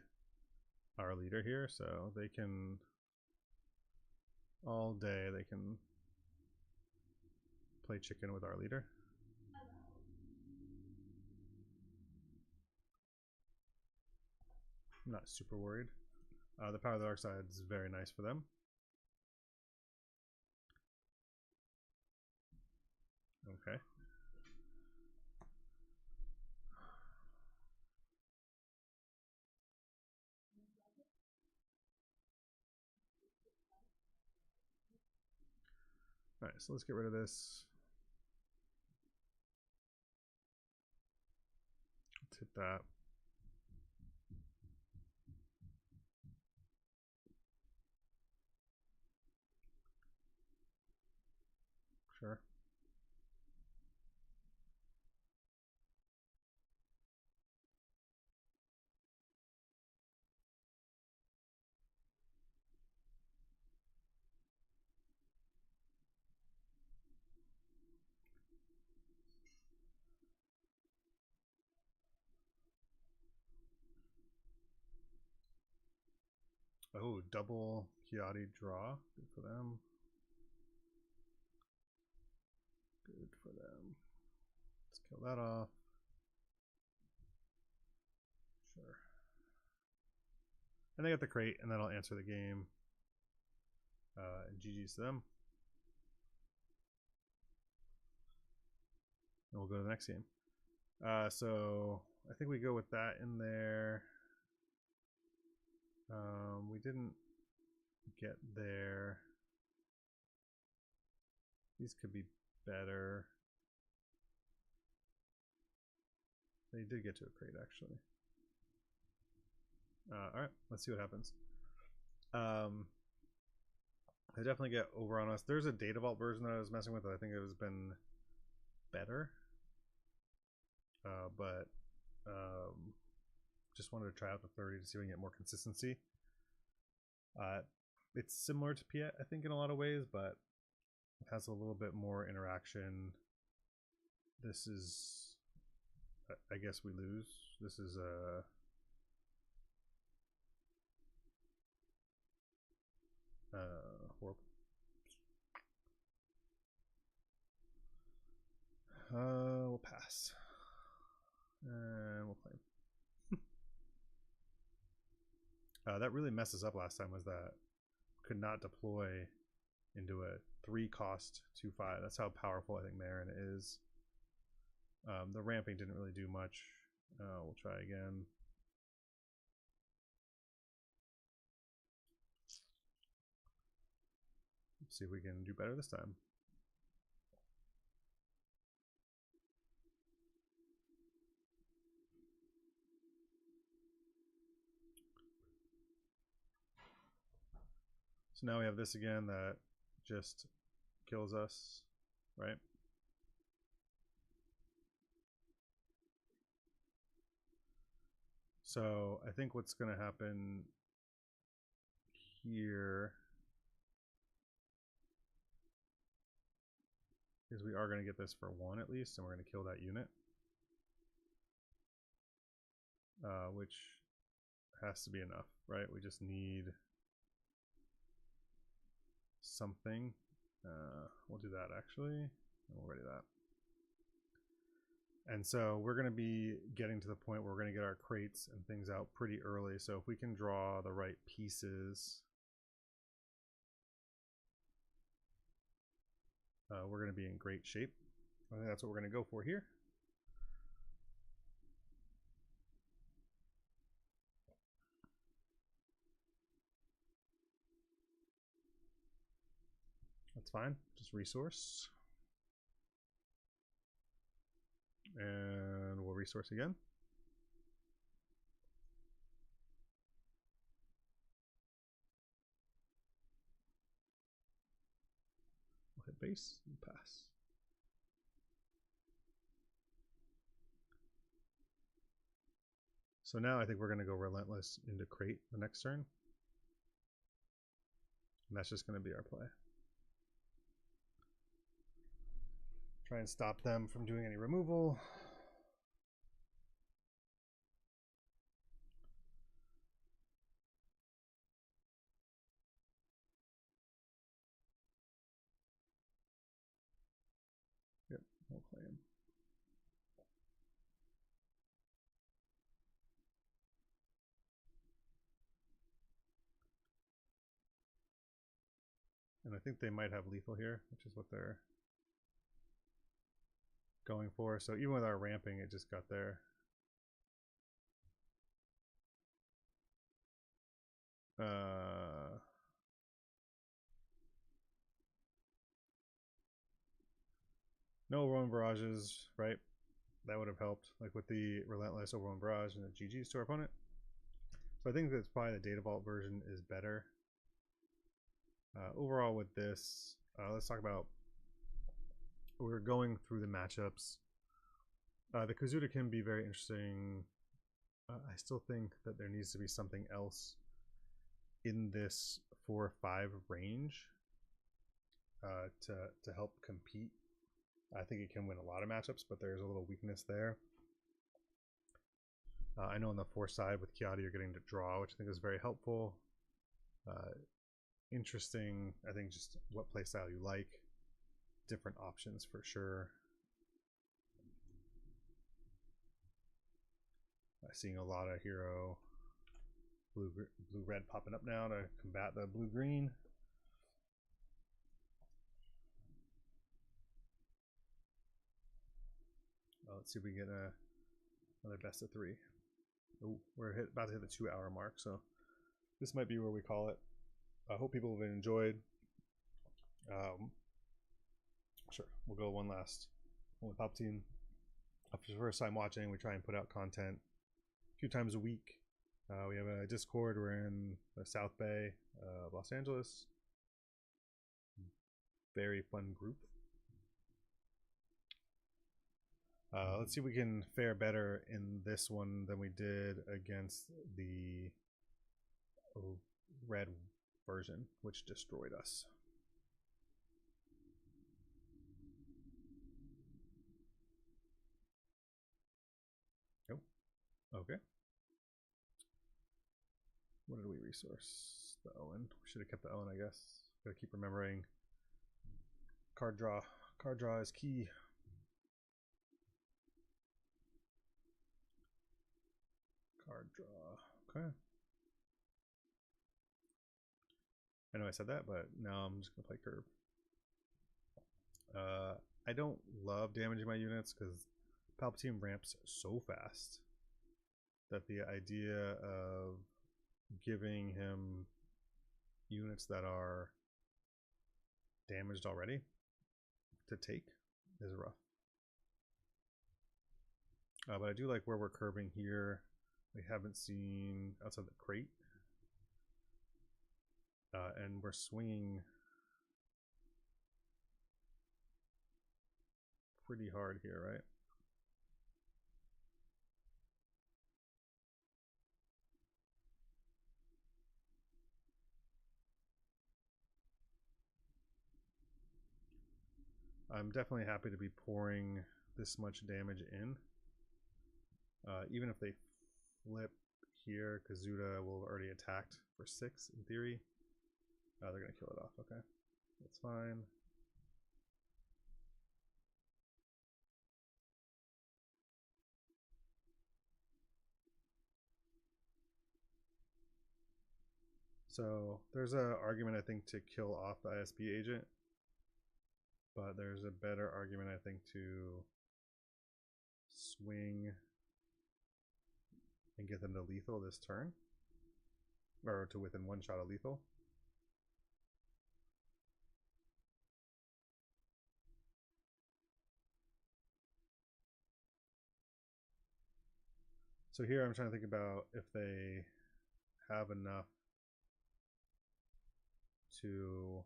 our leader here, so they can all day they can play chicken with our leader. I'm not super worried. The power of the dark side is very nice for them. Okay. Alright, so let's get rid of this. Let's hit that. Sure. Oh, double Kiadi draw. Good for them. Good for them. Let's kill that off. Sure. And they got the crate, and then I'll answer the game. And GG's to them. And we'll go to the next game. So I think we go with that in there. We didn't get there. These could be better. They did get to a crate, actually. Alright, let's see what happens. They definitely get over on us. There's a Data Vault version that I was messing with that I think it has been better. But just wanted to try out the 30 to see if we can get more consistency. It's similar to Piet, I think, in a lot of ways, but it has a little bit more interaction. This is, I guess we lose. This is a horrible. We'll pass. And we'll claim. That really messed us up last time, was that could not deploy into a 3-cost 2/5. That's how powerful I think Marin is. The ramping didn't really do much. We'll try again. Let's see if we can do better this time. So now we have this again that just kills us, right? So I think what's going to happen here is we are going to get this for 1 at least, and we're going to kill that unit. Which has to be enough, right? We just need something. We'll do that actually, and we'll ready that. And so we're going to be getting to the point where we're going to get our crates and things out pretty early. So if we can draw the right pieces, we're going to be in great shape. I think that's what we're going to go for here. That's fine. Just resource. And we'll resource again. We'll hit base and pass. So now I think we're going to go Relentless into Crate the next turn. And that's just going to be our play. Try and stop them from doing any removal. Yep, we'll play him. And I think they might have lethal here, which is what they're going for. So even with our ramping, it just got there. No overwhelming barrages, right? That would have helped, like with the Relentless overwhelming barrage and the GGs to our opponent. So I think that's probably the Data Vault version is better. Overall with this, let's talk about, we're going through the matchups. The Kazuda can be very interesting. I still think that there needs to be something else in this 4 or 5 range to help compete. I think it can win a lot of matchups, but there's a little weakness there. I know on the 4 side with Kiadi you're getting to draw, which I think is very helpful. Interesting, I think, just what playstyle you like. Different options for sure. Seeing a lot of hero blue red popping up now to combat the blue green. Let's see if we get another best of 3. Oh, we're about to hit the 2-hour mark, so this might be where we call it. I hope people have enjoyed. Sure, we'll go one last one with Palpatine. For the first time watching, we try and put out content a few times a week. We have a Discord. We're in the South Bay of Los Angeles. Very fun group. Let's see if we can fare better in this one than we did against the red version, which destroyed us. Oh, okay. What did we resource? The Owen. We should have kept the Owen, I guess. Gotta keep remembering. Card draw. Card draw is key. Card draw. Okay. I know I said that, but now I'm just gonna play curve. I don't love damaging my units because Palpatine ramps so fast that the idea of giving him units that are damaged already to take is rough. But I do like where we're curving here. We haven't seen outside the crate. And we're swinging pretty hard here, right? I'm definitely happy to be pouring this much damage in. Even if they flip here, Kazuda will have already attacked for 6 in theory. They're going to kill it off. Okay, that's fine. So there's an argument, I think, to kill off the ISP agent. But there's a better argument, I think, to swing and get them to lethal this turn. Or to within 1 shot of lethal. So here I'm trying to think about if they have enough to,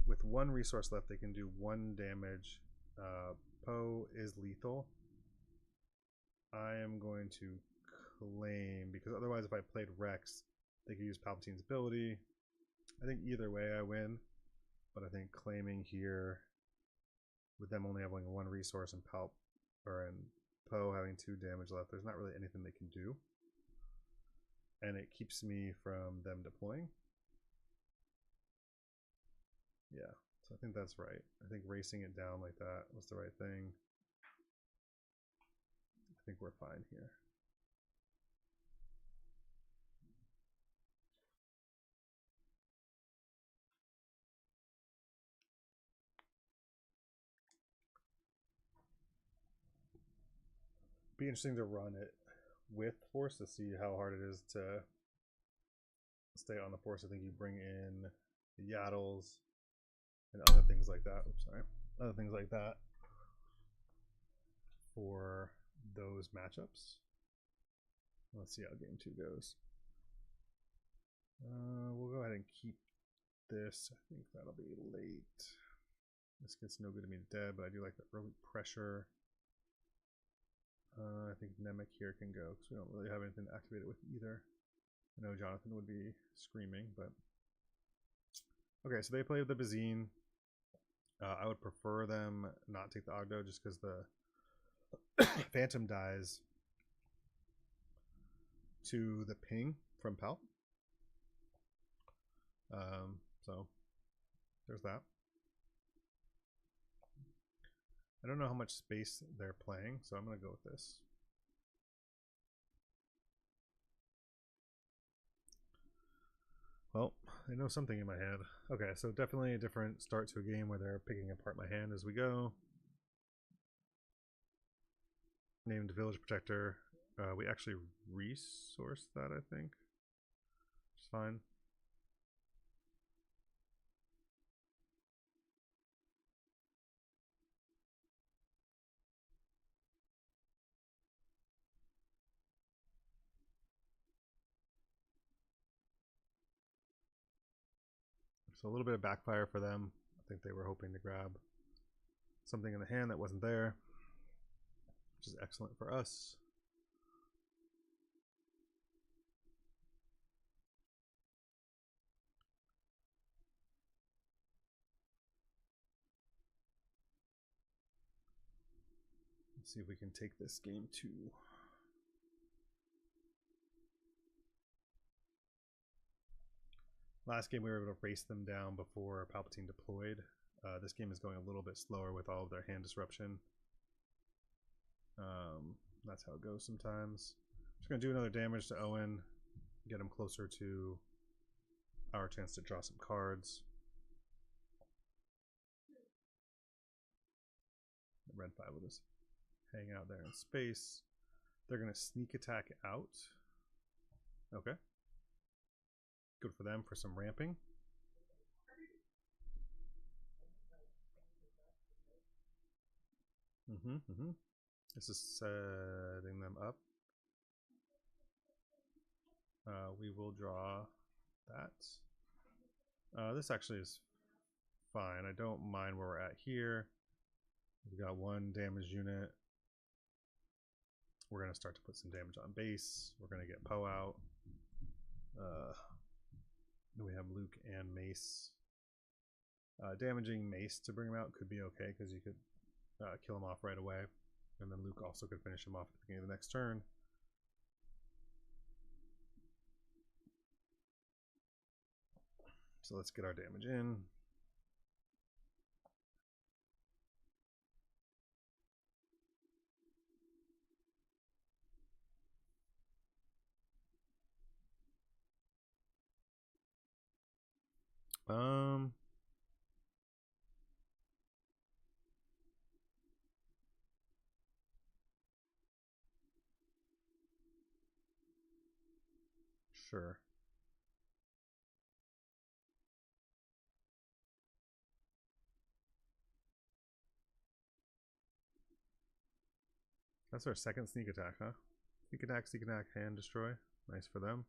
with one resource left, they can do 1 damage. Poe is lethal. I am going to claim, because otherwise if I played Rex, they could use Palpatine's ability. I think either way I win, but I think claiming here, with them only having 1 resource and Poe having 2 damage left, there's not really anything they can do. And it keeps me from them deploying. Yeah, so I think that's right. I think racing it down like that was the right thing. I think we're fine here. Be interesting to run it with Force to see how hard it is to stay on the Force. I think you bring in the Yaddles and other things like that. Oops, sorry. Other things like that for those matchups. Let's see how game 2 goes. We'll go ahead and keep this. I think that'll be late. This gets no good to me dead, but I do like the early pressure. I think Nemec here can go because we don't really have anything to activate it with either. I know Jonathan would be screaming, but okay. So they play the Bazine. I would prefer them not take the Ogdo just because the Phantom dies to the ping from Palp. So there's that. I don't know how much space they're playing, so I'm going to go with this. Well, I know something in my head. Okay, so definitely a different start to a game where they're picking apart my hand as we go. Named Village Protector. We actually resourced that, I think. It's fine. So a little bit of backfire for them. I think they were hoping to grab something in the hand that wasn't there, which is excellent for us. Let's see if we can take this game 2. Last game we were able to race them down before Palpatine deployed. This game is going a little bit slower with all of their hand disruption. That's how it goes sometimes. Just going to do another damage to Owen, get him closer to our chance to draw some cards. The Red 5 will just hang out there in space. They're going to sneak attack out. Okay. Good for them for some ramping. This is setting them up. We will draw that. This actually is fine. I don't mind where we're at here. We've got 1 damage unit. We're going to start to put some damage on base. We're going to get Poe out. Then we have Luke and Mace. Damaging Mace to bring him out could be okay because you could kill him off right away. And then Luke also could finish him off at the beginning of the next turn. So let's get our damage in. Sure. That's our second sneak attack, huh? Sneak attack, hand destroy. Nice for them.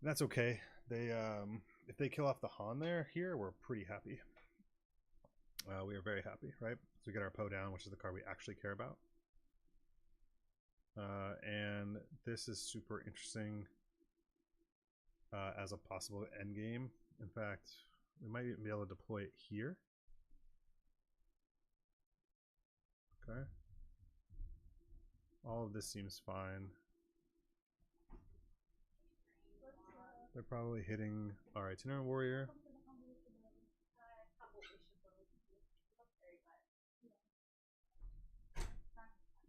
That's okay. They if they kill off the Han here, we're pretty happy. We are very happy, right? So we get our Poe down, which is the card we actually care about. And this is super interesting as a possible end game. In fact, we might even be able to deploy it here. Okay. All of this seems fine. They're probably hitting our itinerant warrior.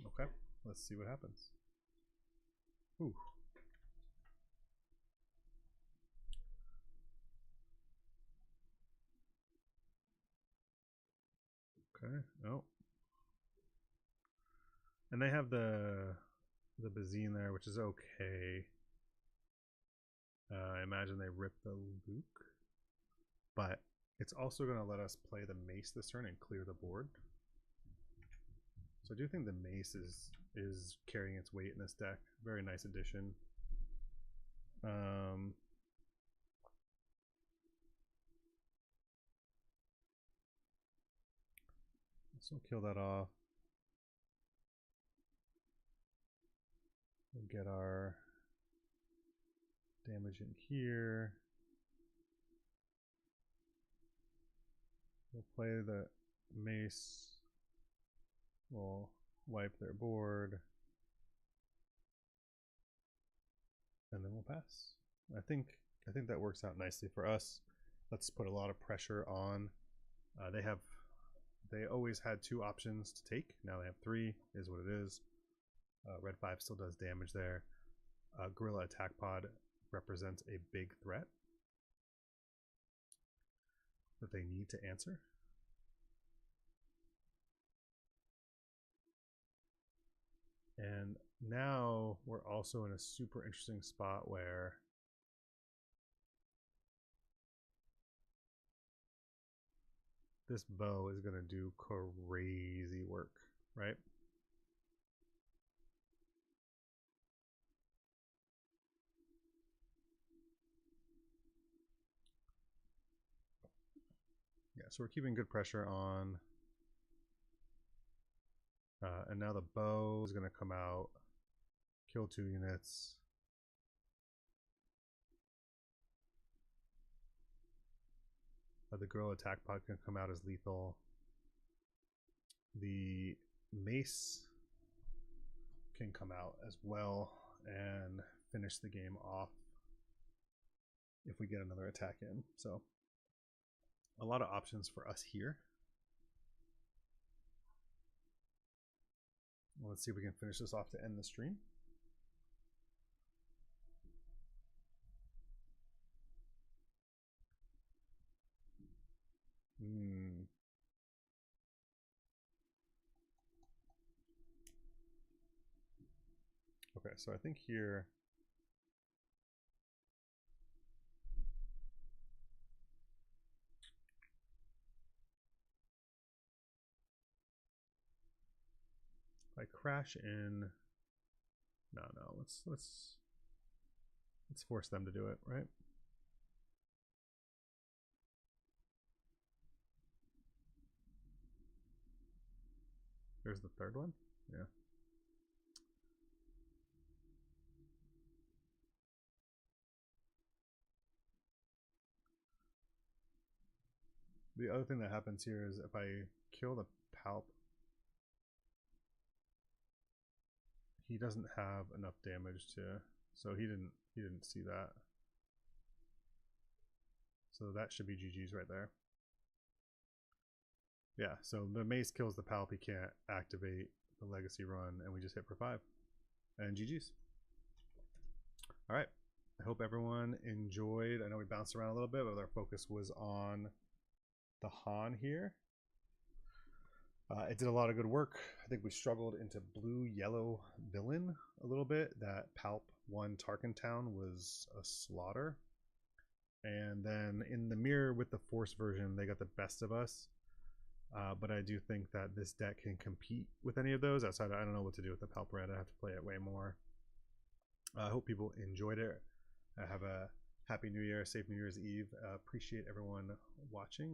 Okay, let's see what happens. Ooh. Okay. Oh. And they have the Bazine there, which is okay. I imagine they rip the Luke, but it's also going to let us play the Mace this turn and clear the board. So I do think the Mace is carrying its weight in this deck. Very nice addition. So kill that off. We'll get our damage in here. We'll play the Mace. We'll wipe their board. And then we'll pass. I think that works out nicely for us. Let's put a lot of pressure on. They always had 2 options to take. Now they have 3, is what it is. Red 5 still does damage there. Gorilla Attack Pod represents a big threat that they need to answer. And now we're also in a super interesting spot where this bow is going to do crazy work, right? Yeah, so we're keeping good pressure on. And now the bow is going to come out, kill 2 units. The Gorilla Attack Pod can come out as lethal. The Mace can come out as well and finish the game off if we get another attack in. So a lot of options for us here. Well, let's see if we can finish this off to end the stream. Okay, so I think here if I crash in, no, let's force them to do it, right? There's the 3rd one. Yeah. The other thing that happens here is if I kill the Palp, he doesn't have enough damage to, so he didn't see that. So that should be GG's right there. Yeah, so the Mace kills the Palp, he can't activate the Legacy run, and we just hit for 5. And GG's. Alright, I hope everyone enjoyed. I know we bounced around a little bit, but our focus was on the Han here. It did a lot of good work. I think we struggled into blue-yellow villain a little bit. That Palp 1 Tarkentown was a slaughter. And then in the mirror with the Force version, they got the best of us. But I do think that this deck can compete with any of those. Outside, I don't know what to do with the Palp Red. I have to play it way more. I hope people enjoyed it. Have a happy New Year, safe New Year's Eve. Appreciate everyone watching.